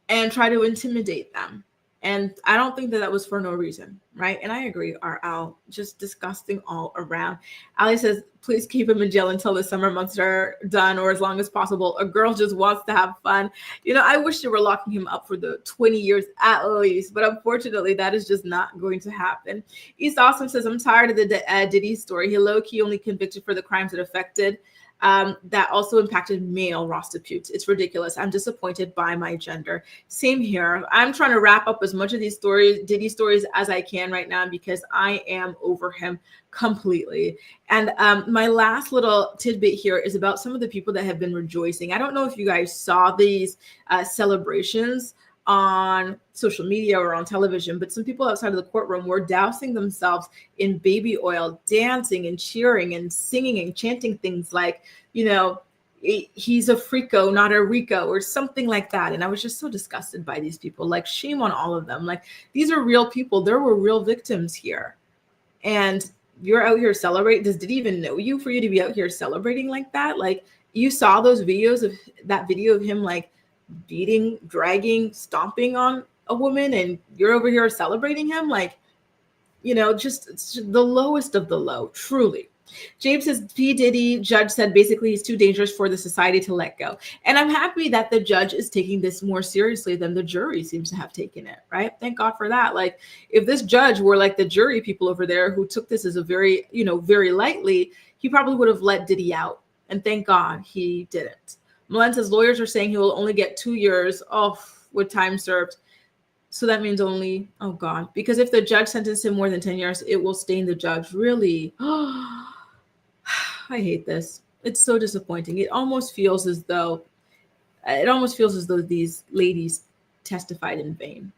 and try to intimidate them. And I don't think that was for no reason, right? And I agree, RL, just disgusting all around. Ali says, please keep him in jail until the summer months are done, or as long as possible. A girl just wants to have fun. I wish they were locking him up for the 20 years at least, but unfortunately, that is just not going to happen. East Awesome says, I'm tired of the Diddy story. He low-key only convicted for the crimes that affected that also impacted male prostitutes. It's ridiculous. I'm disappointed by my gender. Same here. I'm trying to wrap up as much of these stories, Diddy stories, as I can right now because I am over him completely. And my last little tidbit here is about some of the people that have been rejoicing. I don't know if you guys saw these celebrations on social media or on television, but some people outside of the courtroom were dousing themselves in baby oil, dancing and cheering and singing and chanting things like, you know, he's a freako, not a Rico, or something like that. And I was just so disgusted by these people. Like, shame on all of them. Like, these are real people. There were real victims here. And you're out here celebrating. Does Diddy even know you for you to be out here celebrating like that? Like, you saw those videos of that video of him like beating, dragging, stomping on a woman, and you're over here celebrating him. Like, you know, just the lowest of the low, truly. James says, P. Diddy judge said basically he's too dangerous for the society to let go. And I'm happy that the judge is taking this more seriously than the jury seems to have taken it, right? Thank God for that. Like, if this judge were like the jury people over there who took this as a very, you know, very lightly, he probably would have let Diddy out. And thank God he didn't. Malen says lawyers are saying he will only get 2 years off with time served. So that means only, oh God, because if the judge sentenced him more than 10 years, it will stain the judge. Really? I hate this. It's so disappointing. It almost feels as though these ladies testified in vain.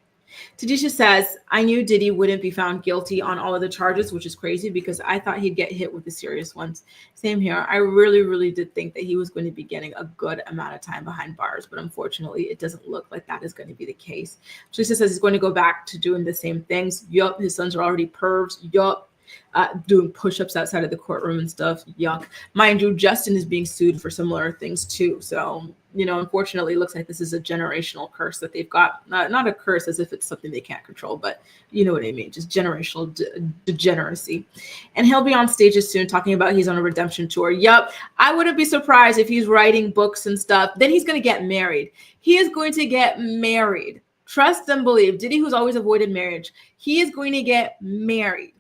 Tadisha says, I knew Diddy wouldn't be found guilty on all of the charges, which is crazy because I thought he'd get hit with the serious ones. Same here. I really, really did think that he was going to be getting a good amount of time behind bars, but unfortunately, it doesn't look like that is going to be the case. Tadisha says he's going to go back to doing the same things. Yup, his sons are already pervs. Yup. Doing push-ups outside of the courtroom and stuff. Yuck. Mind you, Justin is being sued for similar things too. So, you know, unfortunately, it looks like this is a generational curse that they've got. Not a curse as if it's something they can't control, but you know what I mean. Just generational degeneracy. And he'll be on stages soon talking about he's on a redemption tour. Yup. I wouldn't be surprised if he's writing books and stuff. Then he's going to get married. He is going to get married. Trust and believe. Diddy, who's always avoided marriage, he is going to get married.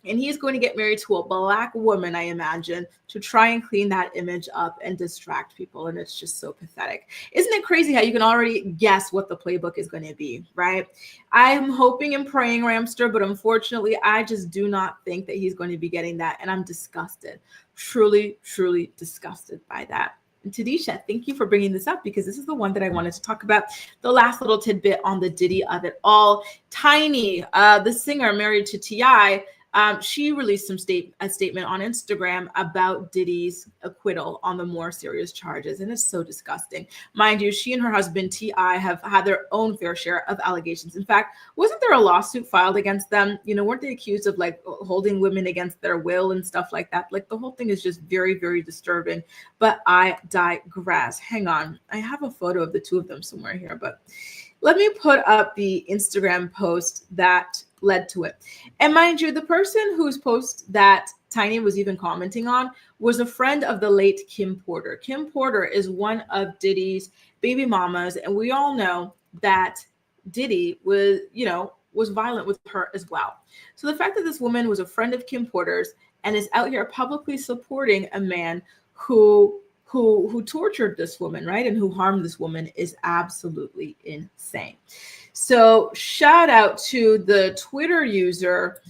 And he is going to get married to a black woman, I imagine, to try and clean that image up and distract people. And it's just so pathetic. Isn't it crazy how you can already guess what the playbook is going to be, right? I'm hoping and praying, Ramster, but unfortunately, I just do not think that he's going to be getting that. And I'm disgusted, truly, truly disgusted by that. And Tadisha, thank you for bringing this up because this is the one that I wanted to talk about. The last little tidbit on the Diddy of it all. Tiny, the singer married to T.I., she released a statement on Instagram about Diddy's acquittal on the more serious charges. And it's so disgusting. Mind you, she and her husband, T.I., have had their own fair share of allegations. In fact, wasn't there a lawsuit filed against them? You know, weren't they accused of like holding women against their will and stuff like that? Like the whole thing is just very, very disturbing. But I digress. Hang on. I have a photo of the two of them somewhere here, but let me put up the Instagram post that led to it. And mind you, the person whose post that Tiny was even commenting on was a friend of the late Kim Porter. Kim Porter is one of Diddy's baby mamas, and we all know that Diddy was violent with her as well. So the fact that this woman was a friend of Kim Porter's and is out here publicly supporting a man who tortured this woman, right, and who harmed this woman is absolutely insane. So shout out to the Twitter user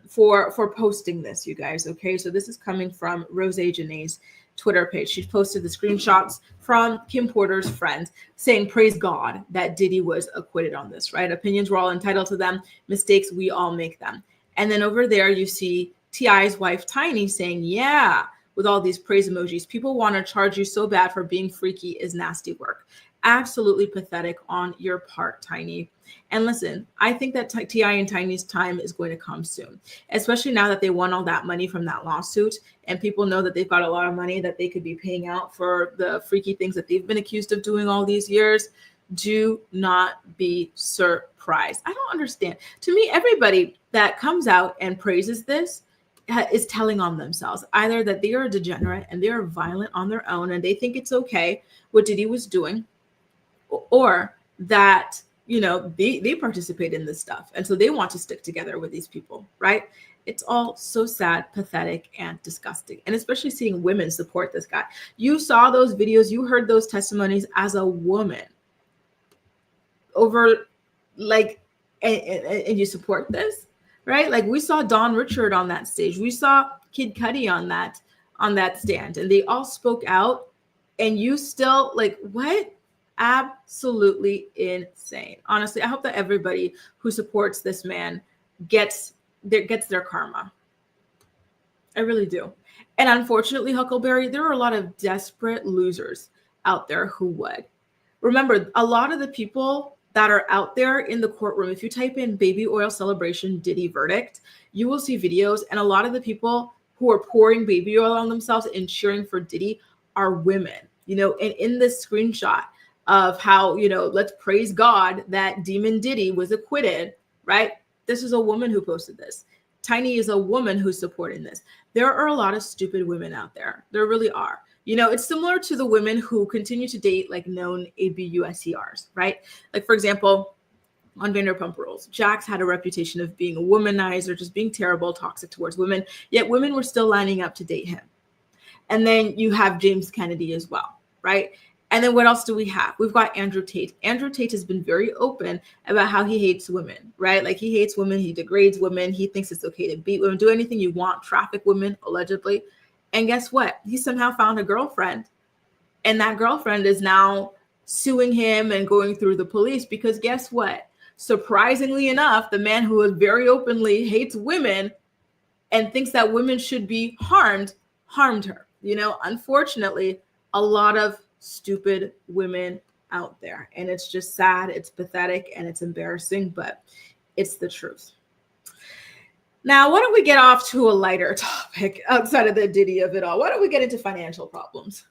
for posting this, you guys. Okay, so this is coming from Rose Janae's Twitter page. She posted the screenshots from Kim Porter's friends saying, praise God that Diddy was acquitted on this, right? Opinions were all entitled to them. Mistakes, we all make them. And then over there, you see T.I.'s wife, Tiny, saying, yeah, with all these praise emojis. People want to charge you so bad for being freaky is nasty work. Absolutely pathetic on your part, Tiny. And listen, I think that T.I. and Tiny's time is going to come soon, especially now that they won all that money from that lawsuit and people know that they've got a lot of money that they could be paying out for the freaky things that they've been accused of doing all these years. Do not be surprised. I don't understand. To me, everybody that comes out and praises this is telling on themselves, either that they are a degenerate and they are violent on their own and they think it's okay what Diddy was doing, or that, you know, they participate in this stuff and so they want to stick together with these people, right? It's all so sad, pathetic, and disgusting. And especially seeing women support this guy. You saw those videos, you heard those testimonies as a woman over like, and you support this, right? Like we saw Dawn Richard on that stage. We saw Kid Cudi on that stand, and they all spoke out, and you still like, what? Absolutely insane. Honestly, I hope that everybody who supports this man gets their karma. I really do. And unfortunately, Huckleberry, there are a lot of desperate losers out there who would. Remember, a lot of the people that are out there in the courtroom, if you type in baby oil celebration Diddy verdict, you will see videos. And a lot of the people who are pouring baby oil on themselves and cheering for Diddy are women, you know, and in this screenshot of how, you know, let's praise God that Demon Diddy was acquitted, right? This is a woman who posted this. Tiny is a woman who's supporting this. There are a lot of stupid women out there. There really are. You know, it's similar to the women who continue to date like known ABUSCRs, right? Like, for example, on Vanderpump Rules, Jax had a reputation of being a womanizer, just being terrible, toxic towards women, yet women were still lining up to date him. And then you have James Kennedy as well, right? And then what else do we have? We've got Andrew Tate. Andrew Tate has been very open about how he hates women, right? Like he hates women, he degrades women, he thinks it's okay to beat women, do anything you want, traffic women, allegedly. And guess what? He somehow found a girlfriend, and that girlfriend is now suing him and going through the police because guess what? Surprisingly enough, the man who very openly hates women and thinks that women should be harmed her. You know, unfortunately, a lot of stupid women out there, and it's just sad, it's pathetic, and it's embarrassing, but it's the truth. Now, why don't we get off to a lighter topic outside of the Diddy of it all? Why don't we get into financial problems?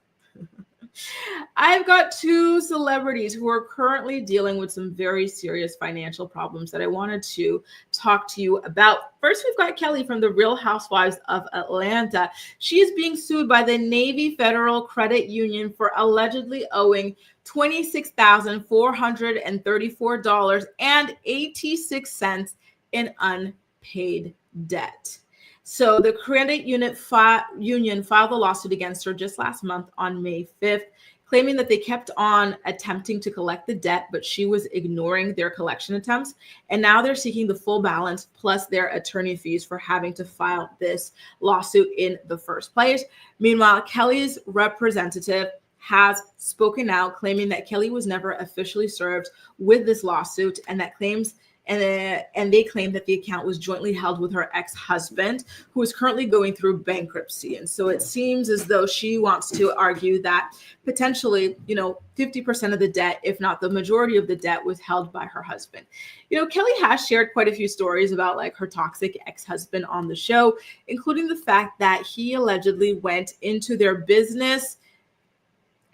I've got two celebrities who are currently dealing with some very serious financial problems that I wanted to talk to you about. First, we've got Kelli from the Real Housewives of Atlanta. She is being sued by the Navy Federal Credit Union for allegedly owing $26,434.86 in unpaid debt. So the credit union filed a lawsuit against her just last month on May 5th, claiming that they kept on attempting to collect the debt, but she was ignoring their collection attempts. And now they're seeking the full balance plus their attorney fees for having to file this lawsuit in the first place. Meanwhile, Kelli's representative has spoken out, claiming that Kelli was never officially served with this lawsuit, and that claims and they claim that the account was jointly held with her ex-husband, who is currently going through bankruptcy. And so it seems as though she wants to argue that potentially, 50% of the debt, if not the majority of the debt, was held by her husband. Kelli has shared quite a few stories about like her toxic ex-husband on the show, including the fact that he allegedly went into their business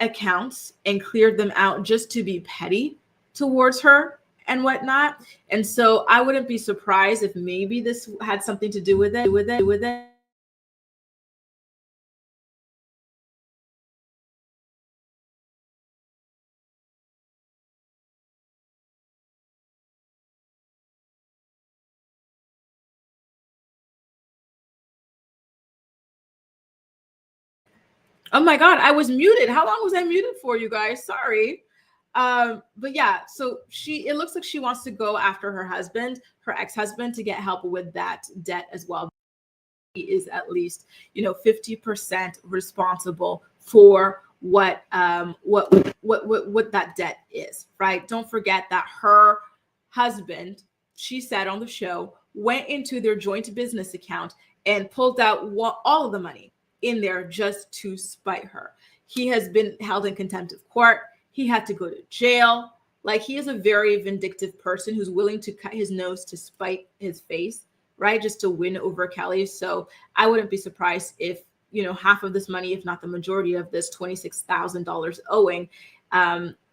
accounts and cleared them out just to be petty towards her and whatnot. And so I wouldn't be surprised if maybe this had something to do with it. Oh my God, I was muted. How long was I muted for, you guys? Sorry. But yeah, so it looks like she wants to go after her ex-husband, to get help with that debt as well. He is at least, 50% responsible for what that debt is, right? Don't forget that her husband, she said on the show, went into their joint business account and pulled out all of the money in there just to spite her. He has been held in contempt of court. He had to go to jail. Like, he is a very vindictive person who's willing to cut his nose to spite his face, right? Just to win over Kelli. So I wouldn't be surprised if, half of this money, if not the majority of this $26,000 owing,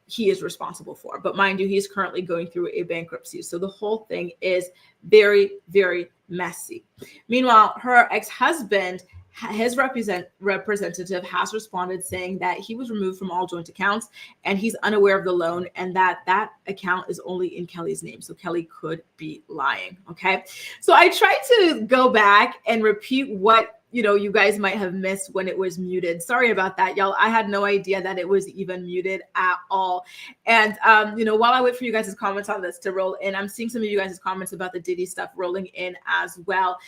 he is responsible for. But mind you, he's currently going through a bankruptcy. So the whole thing is very, very messy. Meanwhile, her ex-husband his representative has responded saying that he was removed from all joint accounts and he's unaware of the loan and that account is only in Kelly's name. So Kelly could be lying. Okay. So I tried to go back and repeat what you guys might have missed when it was muted. Sorry about that, y'all. I had no idea that it was even muted at all. And, while I wait for you guys' comments on this to roll in, I'm seeing some of you guys' comments about the Diddy stuff rolling in as well.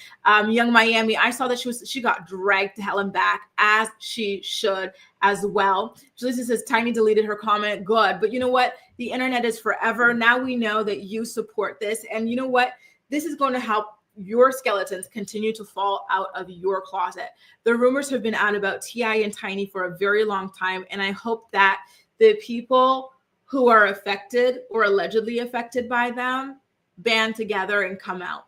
Young Miami, I saw that she got dragged to hell and back, as she should as well. Yulissa says, Tiny deleted her comment. Good. But you know what? The internet is forever. Now we know that you support this. And you know what? This is going to help your skeletons continue to fall out of your closet. The rumors have been out about T.I. and Tiny for a very long time. And I hope that the people who are affected or allegedly affected by them band together and come out.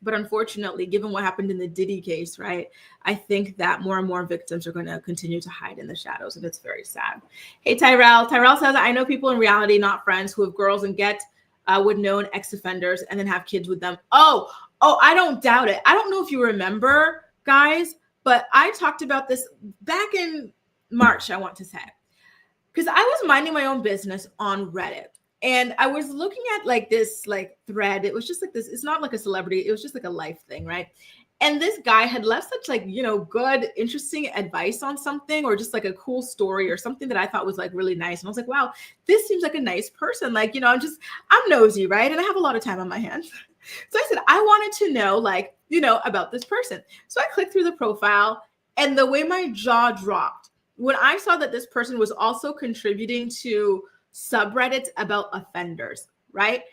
But unfortunately, given what happened in the Diddy case, right, I think that more and more victims are going to continue to hide in the shadows. And it's very sad. Hey, Tyrell. Tyrell says, I know people in reality, not friends, who have girls and get with known ex-offenders and then have kids with them. Oh, I don't doubt it. I don't know if you remember, guys, but I talked about this back in March, I want to say, because I was minding my own business on Reddit. And I was looking at this thread. It was just like this. It's not like a celebrity. It was just like a life thing, right? And this guy had left such good, interesting advice on something, or just like a cool story or something that I thought was really nice. And I was like, wow, this seems like a nice person. I'm nosy, right? And I have a lot of time on my hands. So I said, I wanted to know about this person. So I clicked through the profile, and the way my jaw dropped when I saw that this person was also contributing to subreddits about offenders, right?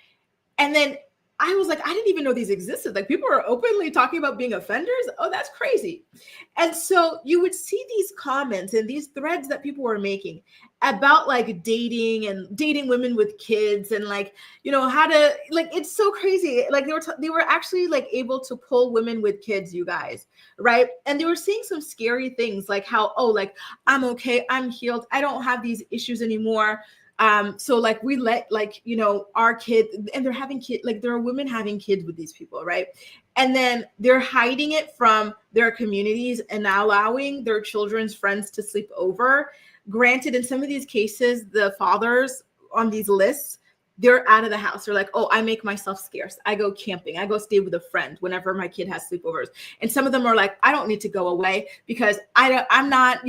And then I was like, I didn't even know these existed. People are openly talking about being offenders. Oh, that's crazy. And so you would see these comments and these threads that people were making about dating women with kids and how to it's so crazy. They were actually able to pull women with kids, you guys, right? And they were saying some scary things like how, I'm okay, I'm healed, I don't have these issues anymore. So we let our kids, and they're having kids, there are women having kids with these people, right? And then they're hiding it from their communities and allowing their children's friends to sleep over. Granted, in some of these cases, the fathers on these lists, they're out of the house. They're like, oh, I make myself scarce. I go camping. I go stay with a friend whenever my kid has sleepovers. And some of them are like, I don't need to go away because I'm not,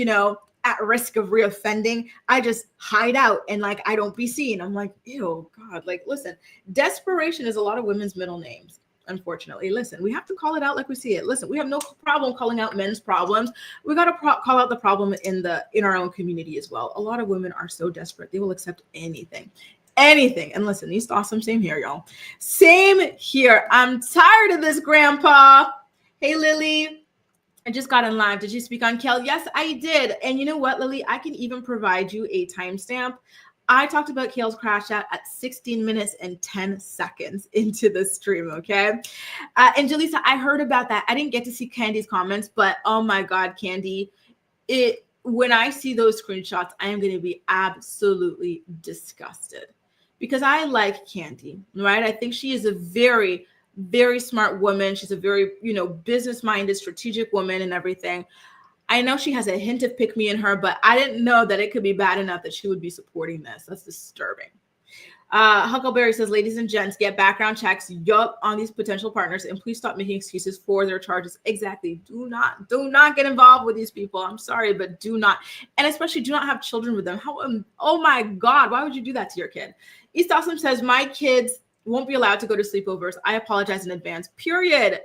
at risk of reoffending. I just hide out and I don't be seen. I'm like, ew, God, listen, desperation is a lot of women's middle names. Unfortunately, listen, we have to call it out like we see it. Listen, we have no problem calling out men's problems. We got to call out the problem in our own community as well. A lot of women are so desperate. They will accept anything. And listen, East Awesome, same here, y'all. Same here. I'm tired of this, Grandpa. Hey, Lily. I just got in live. Did you speak on Kail? Yes, I did. And you know what, Lily? I can even provide you a timestamp. I talked about Kail's crash out at 16 minutes and 10 seconds into the stream, okay? And Yulissa, I heard about that. I didn't get to see Candy's comments, but oh my God, Candy, when I see those screenshots, I am going to be absolutely disgusted because I like Candy, right? I think she is a very smart woman. She's a very, business-minded, strategic woman and everything. I know she has a hint of pick me in her, but I didn't know that it could be bad enough that she would be supporting this. That's disturbing. Huckleberry says, ladies and gents, get background checks on these potential partners and please stop making excuses for their charges. Exactly. Do not get involved with these people. I'm sorry, but do not. And especially do not have children with them. Oh my God, why would you do that to your kid? East Awesome says, my kids won't be allowed to go to sleepovers. I apologize in advance. Period.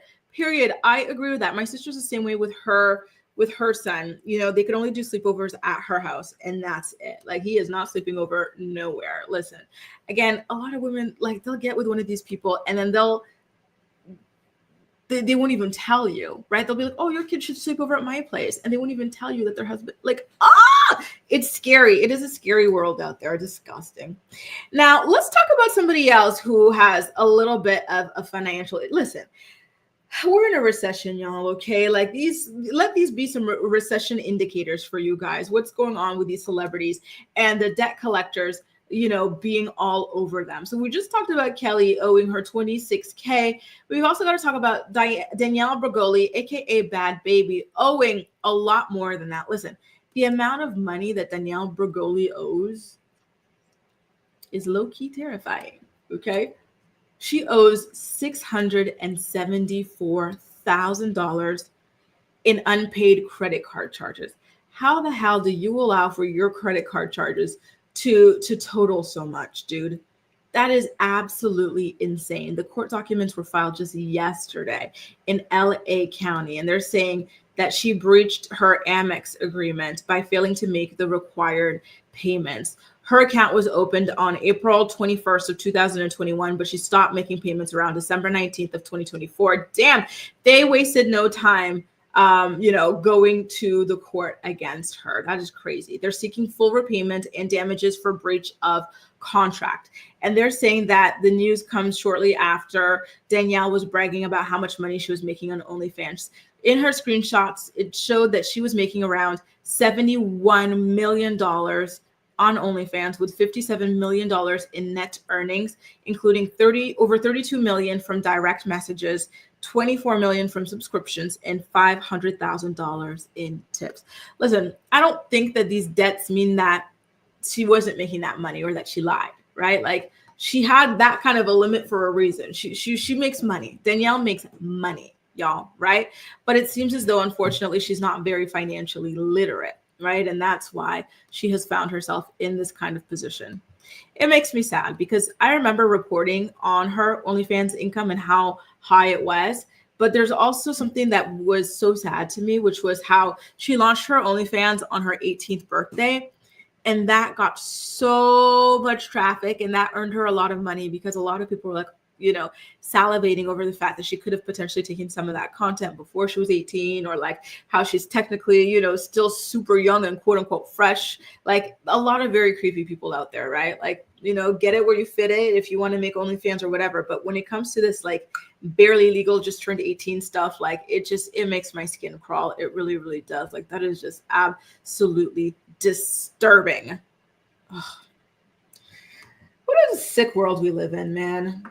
I agree with that. My sister's the same way with her son. They could only do sleepovers at her house and that's it. He is not sleeping over nowhere. Listen, again, a lot of women, they'll get with one of these people and then they won't even tell you, right? They'll be like, oh, your kid should sleep over at my place. And they won't even tell you that their husband, it's scary. It is a scary world out there. Disgusting. Now let's talk about somebody else who has a little bit of a financial, listen, we're in a recession, y'all. Okay. Let these be some recession indicators for you guys. What's going on with these celebrities and the debt collectors being all over them. So we just talked about Kelli owing her $26K. We've also got to talk about Danielle Bregoli, aka Bad Baby, owing a lot more than that. Listen, the amount of money that Danielle Bregoli owes is low-key terrifying, okay? She owes $674,000 in unpaid credit card charges. How the hell do you allow for your credit card charges to total so much, dude? That is absolutely insane. The court documents were filed just yesterday in LA County, and they're saying that she breached her Amex agreement by failing to make the required payments. Her account was opened on April 21st of 2021, but she stopped making payments around December 19th of 2024. Damn, they wasted no time going to the court against her. That is crazy. They're seeking full repayment and damages for breach of contract. And they're saying that the news comes shortly after Danielle was bragging about how much money she was making on OnlyFans. In her screenshots, it showed that she was making around $71 million on OnlyFans, with $57 million in net earnings, including over $32 million from direct messages, $24 million from subscriptions, and $500,000 in tips. Listen, I don't think that these debts mean that she wasn't making that money or that she lied, right? Like, she had that kind of a limit for a reason. She makes money. Danielle makes money, y'all, right? But it seems as though, unfortunately, she's not very financially literate, right? And that's why she has found herself in this kind of position. It makes me sad because I remember reporting on her OnlyFans income and how high it was. But there's also something that was so sad to me, which was how she launched her OnlyFans on her 18th birthday. And that got so much traffic, and that earned her a lot of money because a lot of people were like, salivating over the fact that she could have potentially taken some of that content before she was 18, or like how she's technically, still super young and quote unquote fresh. Like, a lot of very creepy people out there, right? Like, get it where you fit it if you want to make OnlyFans or whatever. But when it comes to this, like, barely legal, just turned 18 stuff, like, it makes my skin crawl. It really, really does. Like, that is just absolutely disturbing. Ugh. What a sick world we live in, man.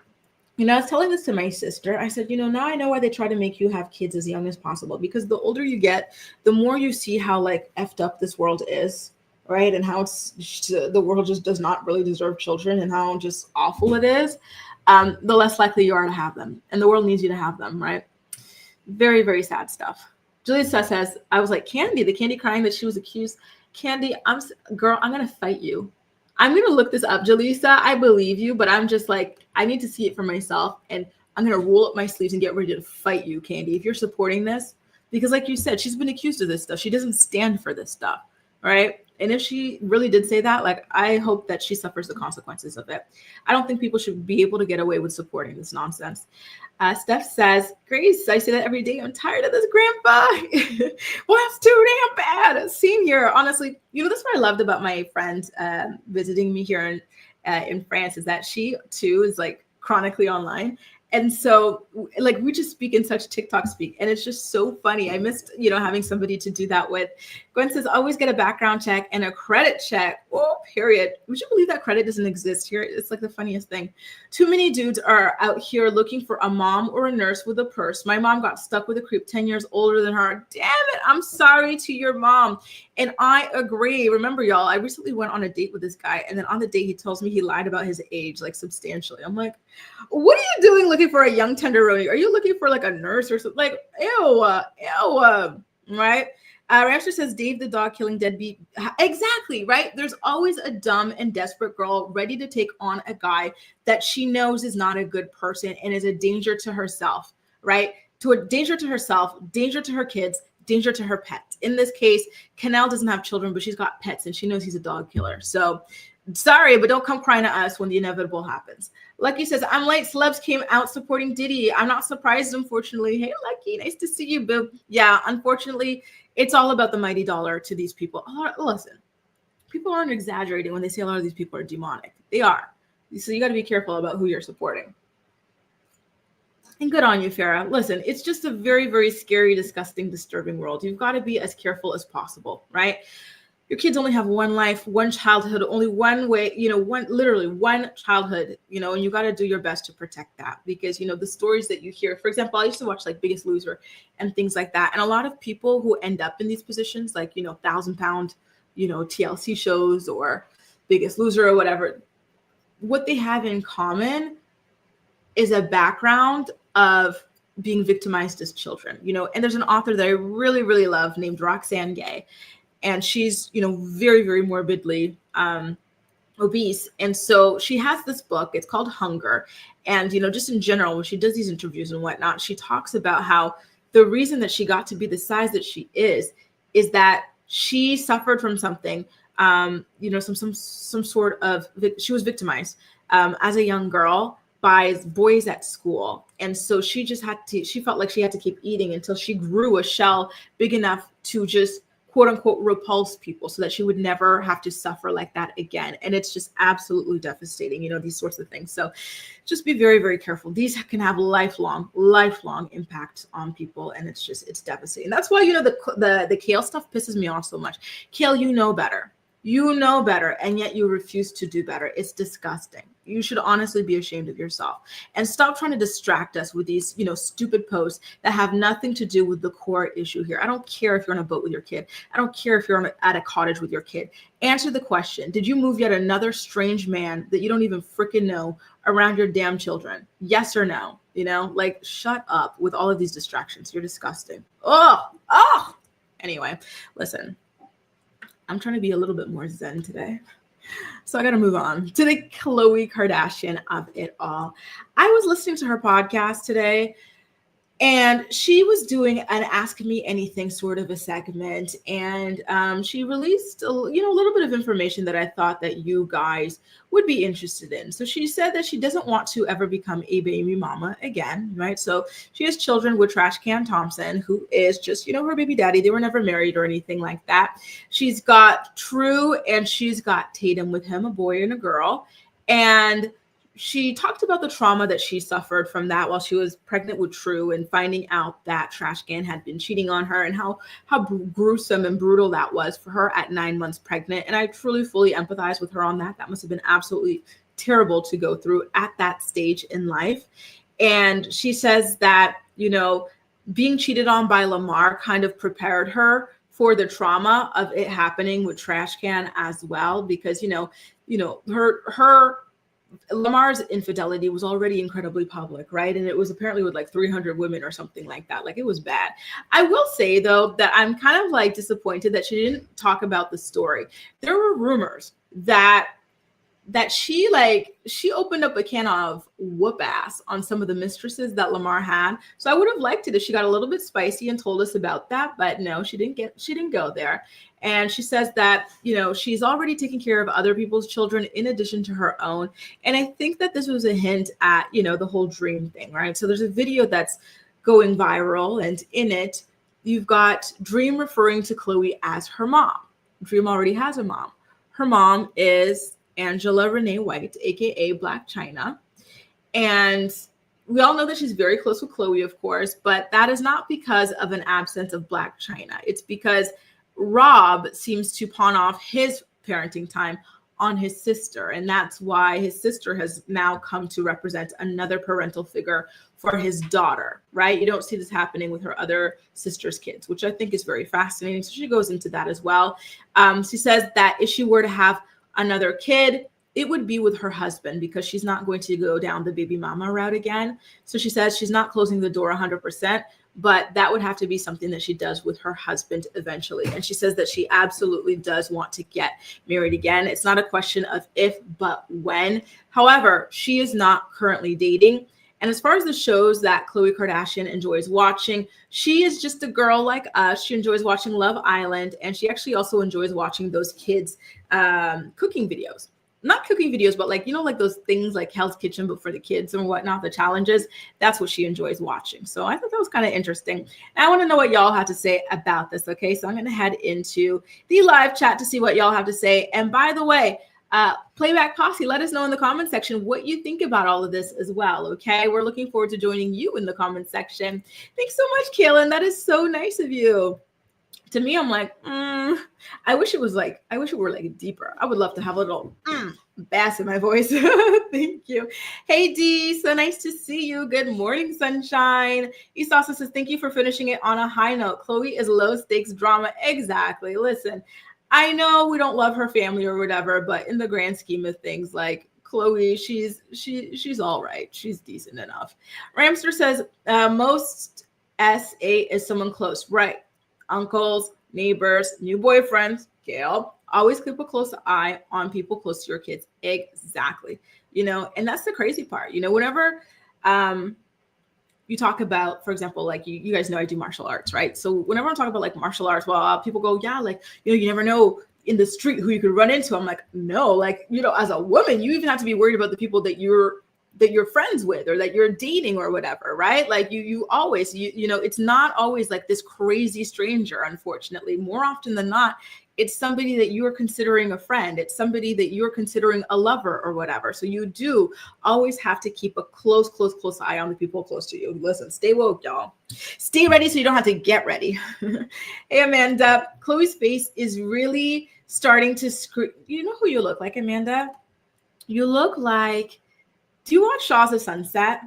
I was telling this to my sister. I said, now I know why they try to make you have kids as young as possible, because the older you get, the more you see how, like, effed up this world is, right? And how the world just does not really deserve children, and how just awful it is. The less likely you are to have them, and the world needs you to have them, right? Very, very sad stuff. Yulissa says, I was like, Candy, the Candy crying that she was accused. Candy, I'm going to fight you. I'm going to look this up, Yulissa. I believe you, but I'm just like, I need to see it for myself. And I'm going to roll up my sleeves and get ready to fight you, Candy, if you're supporting this. Because like you said, she's been accused of this stuff. She doesn't stand for this stuff, right? And if she really did say that, like, I hope that she suffers the consequences of it. I don't think people should be able to get away with supporting this nonsense. Steph says, Grace, I say that every day. I'm tired of this, Grandpa. Well, that's too damn bad. Same here. Honestly, that's what I loved about my friend visiting me here in France, is that she too is like chronically online. And so, like, we just speak in such TikTok speak, and it's just so funny. I missed, having somebody to do that with. Gwen says, always get a background check and a credit check. Oh, period. Would you believe that credit doesn't exist here? It's like the funniest thing. Too many dudes are out here looking for a mom or a nurse with a purse. My mom got stuck with a creep 10 years older than her. Damn it. I'm sorry to your mom. And I agree. Remember, y'all, I recently went on a date with this guy, and then on the date, he tells me he lied about his age, like, substantially. I'm like, what are you doing looking for a young tenderoni? Are you looking for like a nurse or something? Like, ew, right? Ramster says, Dave the dog killing deadbeat. Exactly, right? There's always a dumb and desperate girl ready to take on a guy that she knows is not a good person and is a danger to herself, right? To a danger to herself, danger to her kids, danger to her pet. In this case, Canal doesn't have children, but she's got pets, and she knows he's a dog killer. So sorry, but don't come crying to us when the inevitable happens. Lucky says, I'm late. Celebs came out supporting Diddy. I'm not surprised, unfortunately. Hey, Lucky, nice to see you, boo. Yeah, unfortunately, it's all about the mighty dollar to these people. Listen, people aren't exaggerating when they say a lot of these people are demonic. They are. So you got to be careful about who you're supporting. And good on you, Farah. Listen, it's just a very, very scary, disgusting, disturbing world. You've got to be as careful as possible, right? your kids only have one life, one childhood, only one way, literally one childhood, and you got to do your best to protect that, because, the stories that you hear, for example, I used to watch like Biggest Loser and things like that. And a lot of people who end up in these positions, like, 1,000-pound, TLC shows or Biggest Loser or whatever, what they have in common is a background of being victimized as children, and there's an author that I really, really love named Roxane Gay. And she's, very, very morbidly obese. And so she has this book, it's called Hunger. And, just in general, when she does these interviews and whatnot, she talks about how the reason that she got to be the size that she is that she suffered from something, some sort of, she was victimized as a young girl by boys at school. And so she felt like she had to keep eating until she grew a shell big enough to just quote unquote repulse people so that she would never have to suffer like that again. And it's just absolutely devastating, these sorts of things. So just be very, very careful. These can have lifelong impact on people. And it's devastating. That's why, the Kail stuff pisses me off so much. Kail, better. And yet you refuse to do better. It's disgusting. You should honestly be ashamed of yourself and stop trying to distract us with these, stupid posts that have nothing to do with the core issue here. I don't care if you're on a boat with your kid. I don't care if you're at a cottage with your kid. Answer the question. Did you move yet another strange man that you don't even freaking know around your damn children? Yes or no? Shut up with all of these distractions. You're disgusting. Oh. Anyway, listen. I'm trying to be a little bit more zen today. So I got to move on to the Khloe Kardashian of it all. I was listening to her podcast today, and she was doing an Ask Me Anything sort of a segment. And she released a little bit of information that I thought that you guys would be interested in. So she said that she doesn't want to ever become a baby mama again, right? So she has children with Trash Can Thompson, who is just, her baby daddy. They were never married or anything like that. She's got True and she's got Tatum with him, a boy and a girl. And she talked about the trauma that she suffered from that while she was pregnant with True and finding out that Trash Can had been cheating on her, and how gruesome and brutal that was for her at 9 months pregnant. And I truly, fully empathize with her on that. That must have been absolutely terrible to go through at that stage in life. And she says that, being cheated on by Lamar kind of prepared her for the trauma of it happening with Trash Can as well, because, her Lamar's infidelity was already incredibly public, right? And it was apparently with like 300 women or something like that. Like, it was bad. I will say, though, that I'm kind of like disappointed that she didn't talk about the story. There were rumors that she opened up a can of whoop ass on some of the mistresses that Lamar had. So I would have liked it if she got a little bit spicy and told us about that, but no, she didn't go there. And she says that, she's already taking care of other people's children in addition to her own. And I think that this was a hint at, the whole dream thing, right? So there's a video that's going viral, and in it, you've got Dream referring to Khloe as her mom. Dream already has a mom. Her mom is Angela Renee White, aka Black China. And we all know that she's very close with Khloe, of course, but that is not because of an absence of Black China. It's because Rob seems to pawn off his parenting time on his sister. And that's why his sister has now come to represent another parental figure for his daughter, right? You don't see this happening with her other sister's kids, which I think is very fascinating. So she goes into that as well. She says that if she were to have another kid, it would be with her husband, because she's not going to go down the baby mama route again. So she says she's not closing the door 100%, but that would have to be something that she does with her husband eventually. And she says that she absolutely does want to get married again. It's not a question of if, but when. However, she is not currently dating. And as far as the shows that Khloe Kardashian enjoys watching, she is just a girl like us. She enjoys watching Love Island, and she actually also enjoys watching those kids' cooking videos. Not cooking videos, but like those things like Hell's Kitchen, but for the kids and whatnot, the challenges. That's what she enjoys watching. So I thought that was kind of interesting. And I want to know what y'all have to say about this. Okay, so I'm going to head into the live chat to see what y'all have to say. And by the way, Playback Posse, let us know in the comment section what you think about all of this as well. Okay, we're looking forward to joining you in the comment section. Thanks so much, Kailyn. That is so nice of you. To me, I'm like, I wish it were like deeper. I would love to have a little bass in my voice. Thank you. Hey D, so nice to see you. Good morning, sunshine. East also says, thank you for finishing it on a high note. Khloe is low stakes drama. Exactly. Listen, I know we don't love her family or whatever, but in the grand scheme of things, like Khloe, she's all right. She's decent enough. Ramster says, most S8 is someone close, right? Uncles, neighbors, new boyfriends, Kail. Always keep a close eye on people close to your kids. Exactly. And that's the crazy part. Whenever you talk about, for example, like you guys know I do martial arts, right? So whenever I'm talking about like martial arts, well, people go, yeah, like, you never know in the street who you could run into. I'm like, no, like, as a woman, you even have to be worried about the people that you're friends with or that you're dating or whatever, right? Like you always, it's not always like this crazy stranger, unfortunately. More often than not, it's somebody that you're considering a friend. It's somebody that you're considering a lover or whatever. So you do always have to keep a close eye on the people close to you. Listen, stay woke, y'all. Stay ready so you don't have to get ready. Hey, Amanda, Khloe's face is really starting to screw. You know who you look like, Amanda? You look like, do you watch Shaws of Sunset?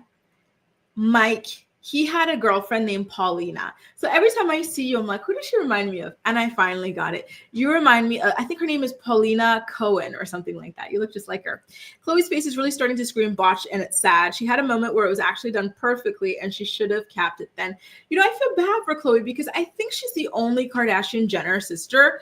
Mike, he had a girlfriend named Paulina. So every time I see you, I'm like, who does she remind me of? And I finally got it. You remind me of, I think her name is Paulina Cohen or something like that. You look just like her. Khloe's face is really starting to scream botched, and it's sad. She had a moment where it was actually done perfectly, and she should have capped it then. I feel bad for Khloe because I think she's the only Kardashian Jenner sister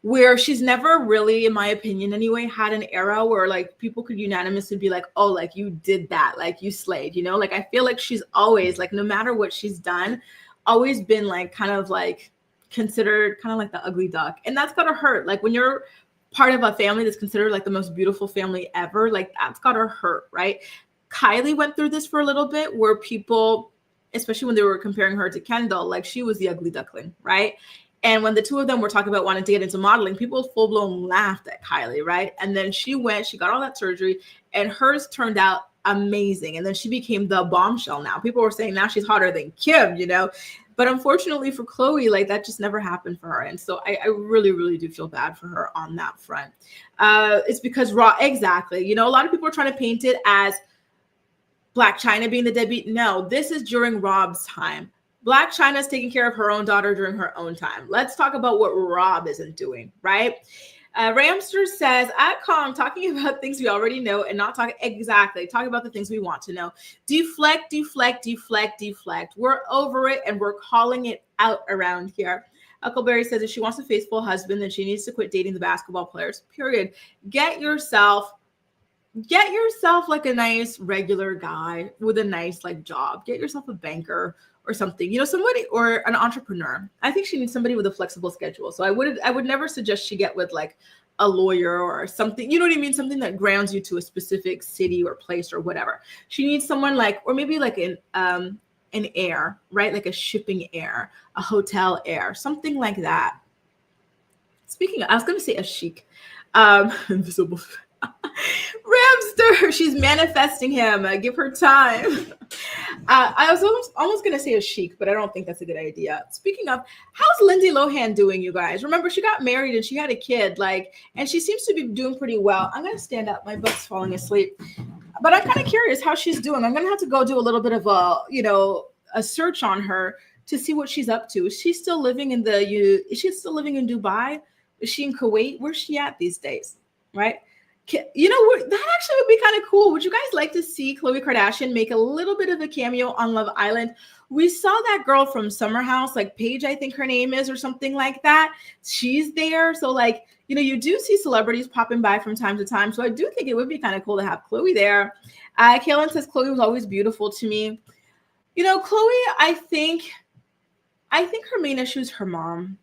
where she's never really, in my opinion anyway, had an era where like people could unanimously be like, oh, like you did that, like you slayed, like I feel like she's always like, no matter what she's done, always been like kind of like considered kind of like the ugly duck. And that's gotta hurt. Like when you're part of a family that's considered like the most beautiful family ever, like that's gotta hurt, right? Kylie went through this for a little bit where people, especially when they were comparing her to Kendall, like she was the ugly duckling, right? And when the two of them were talking about wanting to get into modeling, people full-blown laughed at Kylie, right? And then she got all that surgery, and hers turned out amazing. And then she became the bombshell now. People were saying now she's hotter than Kim, But unfortunately for Khloe, like that just never happened for her. And so I really, really do feel bad for her on that front. It's because RHOA, exactly. A lot of people are trying to paint it as Blac Chyna being the deadbeat. No, this is during Rob's time. Blac Chyna's taking care of her own daughter during her own time. Let's talk about what Rob isn't doing, right? Ramster says, at calm, talking about things we already know and not talking about the things we want to know. Deflect. We're over it and we're calling it out around here. Huckleberry says if she wants a faithful husband, then she needs to quit dating the basketball players, period. Get yourself like a nice regular guy with a nice like job. Get yourself a banker or something, somebody, or an entrepreneur. I think she needs somebody with a flexible schedule. So I would never suggest she get with like a lawyer or something, you know what I mean? Something that grounds you to a specific city or place or whatever. She needs someone like, or maybe like an heir, right? Like a shipping heir, a hotel heir, something like that. Speaking of, I was going to say a chic, invisible. Ramster, she's manifesting him. Give her time. I was almost going to say a chic, but I don't think that's a good idea. Speaking of, how's Lindsay Lohan doing, you guys? Remember, she got married and she had a kid, and she seems to be doing pretty well. I'm going to stand up. My butt's falling asleep. But I'm kind of curious how she's doing. I'm going to have to go do a little bit of a search on her to see what she's up to. Is she still living in Dubai? Is she in Kuwait? Where's she at these days? Right? That actually would be kind of cool. Would you guys like to see Khloe Kardashian make a little bit of a cameo on Love Island? We saw that girl from Summer House, like Paige, I think her name is, or something like that. She's there. So you do see celebrities popping by from time to time. So I do think it would be kind of cool to have Khloe there. Kailyn says Khloe was always beautiful to me. Khloe, I think her main issue is her mom.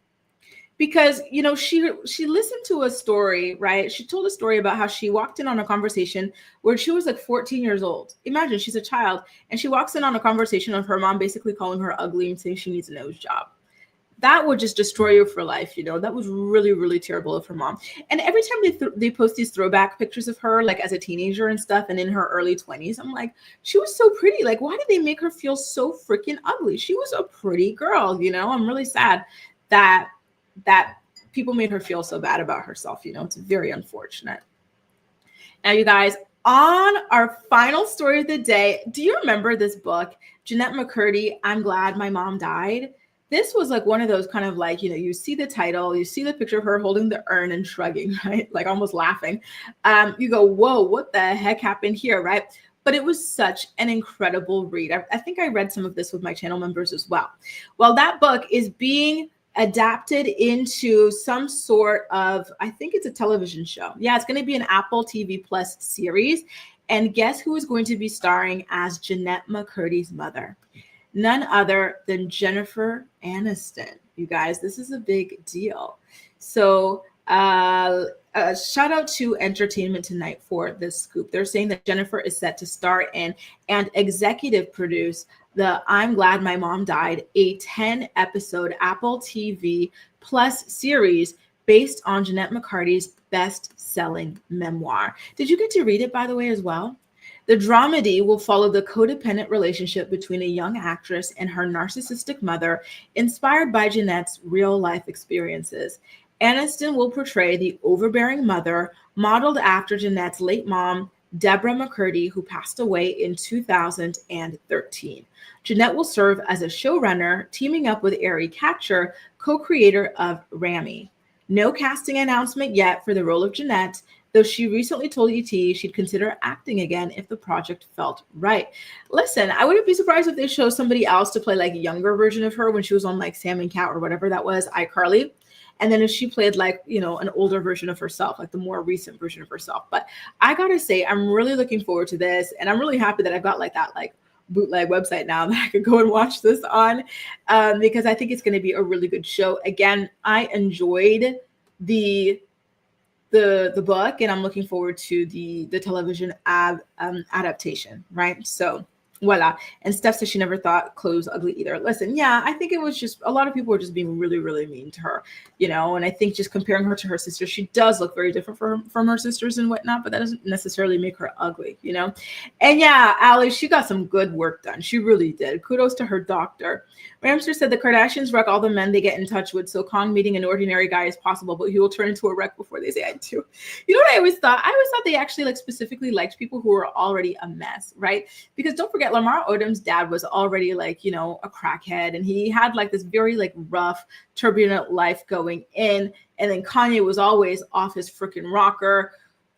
Because, she listened to a story, right? She told a story about how she walked in on a conversation where she was like 14 years old. Imagine she's a child and she walks in on a conversation of her mom basically calling her ugly and saying she needs a nose job. That would just destroy you for life. That was really, really terrible of her mom. And every time they post these throwback pictures of her, like as a teenager and stuff, and in her early 20s, I'm like, she was so pretty. Like, why did they make her feel so freaking ugly? She was a pretty girl, I'm really sad that people made her feel so bad about herself. You know, it's very unfortunate. Now, you guys, on our final story of the day, do you remember this book, Jennette McCurdy, I'm Glad My Mom Died? This was like one of those kind of like, you know, you see the title, you see the picture of her holding the urn and shrugging, right? Like almost laughing. You go, whoa, what the heck happened here, right? But it was such an incredible read. I think I read some of this with my channel members as well. Well, that book is being adapted into some sort of, I think it's a television show. Yeah, it's going to be an Apple TV Plus series. And guess who is going to be starring as Jennette McCurdy's mother? None other than Jennifer Aniston. You guys, this is a big deal. So shout out to Entertainment Tonight for this scoop. They're saying that Jennifer is set to star in and executive produce the I'm Glad My Mom Died, a 10-episode Apple TV Plus series based on Jennette McCurdy's best-selling memoir. Did you get to read it, by the way, as well? The dramedy will follow the codependent relationship between a young actress and her narcissistic mother, inspired by Jennette's real-life experiences. Aniston will portray the overbearing mother, modeled after Jennette's late mom, Deborah McCurdy, who passed away in 2013. Jennette will serve as a showrunner, teaming up with Ari Katcher, co-creator of Rami. No casting announcement yet for the role of Jennette, though she recently told ET she'd consider acting again if the project felt right. Listen, I wouldn't be surprised if they show somebody else to play like a younger version of her when she was on like Sam and Cat or whatever that was, iCarly. And then if she played like, you know, an older version of herself, like the more recent version of herself. But I gotta say, I'm really looking forward to this. And I'm really happy that I've got like that like bootleg website now that I could go and watch this on, because I think it's going to be a really good show. Again, I enjoyed the book, and I'm looking forward to the television adaptation, right? So voila. And Steph says she never thought Khloe was ugly either. Listen, yeah, I think it was just a lot of people were just being really, really mean to her, you know, and I think just comparing her to her sister, she does look very different from her sisters and whatnot, but that doesn't necessarily make her ugly, you know? And yeah, Allie, she got some good work done. She really did. Kudos to her doctor. Ramster said the Kardashians wreck all the men they get in touch with, so Kong meeting an ordinary guy is possible, but he will turn into a wreck before they say I do. You know what I always thought? I always thought they actually like specifically liked people who were already a mess, right? Because don't forget, Lamar Odom's dad was already like, you know, a crackhead, and he had like this very like rough, turbulent life going in. And then Kanye was always off his freaking rocker.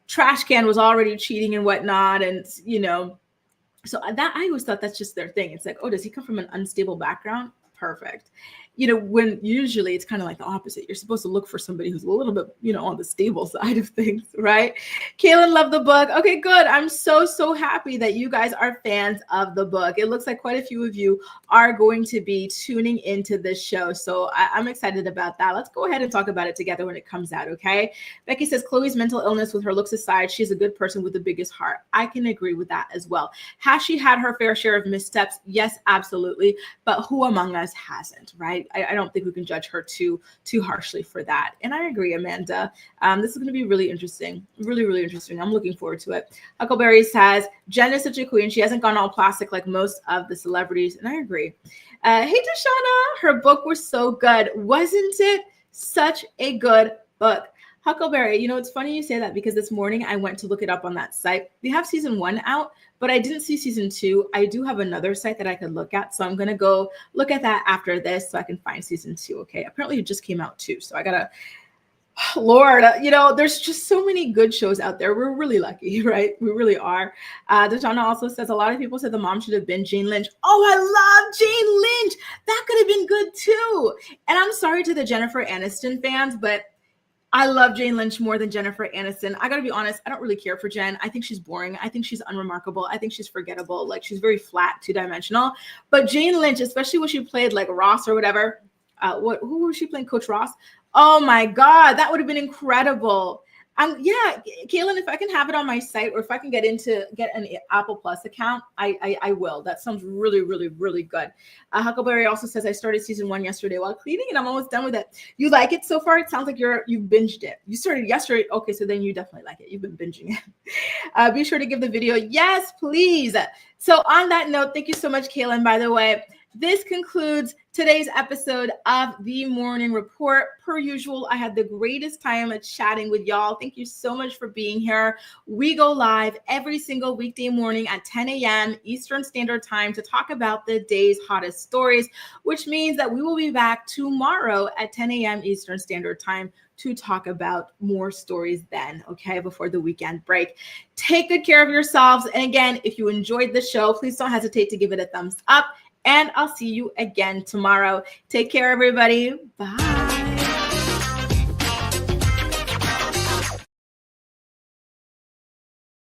Trash Can was already cheating and whatnot. And, you know, so that I always thought that's just their thing. It's like, oh, does he come from an unstable background? Perfect. You know, when usually it's kind of like the opposite. You're supposed to look for somebody who's a little bit, you know, on the stable side of things, right? Kailyn loved the book. Okay, good. I'm so happy that you guys are fans of the book. It looks like quite a few of you are going to be tuning into this show. So I'm excited about that. Let's go ahead and talk about it together when it comes out, okay? Becky says, Khloe's mental illness with her looks aside, she's a good person with the biggest heart. I can agree with that as well. Has she had her fair share of missteps? Yes, absolutely. But who among us hasn't, right? I don't think we can judge her too harshly for that. And I agree, Amanda. This is going to be really interesting. Really interesting. I'm looking forward to it. Huckleberry says, Jen is such a queen. She hasn't gone all plastic like most of the celebrities. And I agree. Hey, Tashana, her book was so good. Wasn't it such a good book? Huckleberry, you know, it's funny you say that because this morning I went to look it up on that site. They have season 1 out, but I didn't see season 2. I do have another site that I could look at. So I'm going to go look at that after this so I can find season 2. Okay. Apparently it just came out too. So I got to, Lord, you know, there's just so many good shows out there. We're really lucky, right? We really are. Dejana also says a lot of people said the mom should have been Jane Lynch. Oh, I love Jane Lynch. That could have been good too. And I'm sorry to the Jennifer Aniston fans, but I love Jane Lynch more than Jennifer Aniston. I got to be honest. I don't really care for Jen. I think she's boring. I think she's unremarkable. I think she's forgettable. Like she's very flat, two-dimensional. But Jane Lynch, especially when she played like Ross or whatever. Who was she playing? Coach Ross. Oh my God. That would have been incredible. Yeah, Kailyn, if I can have it on my site or if I can get an Apple Plus account, I will. That sounds really good. Huckleberry also says, I started season 1 yesterday while cleaning and I'm almost done with it. You like it so far? It sounds like you've binged it. You started yesterday. Okay, so then you definitely like it. You've been binging it. Be sure to give the video. Yes, please. So on that note, thank you so much, Kailyn, by the way. This concludes today's episode of The Morning Report. Per usual, I had the greatest time chatting with y'all. Thank you so much for being here. We go live every single weekday morning at 10 a.m. Eastern Standard Time to talk about the day's hottest stories, which means that we will be back tomorrow at 10 a.m. Eastern Standard Time to talk about more stories then, okay, before the weekend break. Take good care of yourselves. And again, if you enjoyed the show, please don't hesitate to give it a thumbs up. And I'll see you again tomorrow. Take care, everybody. Bye.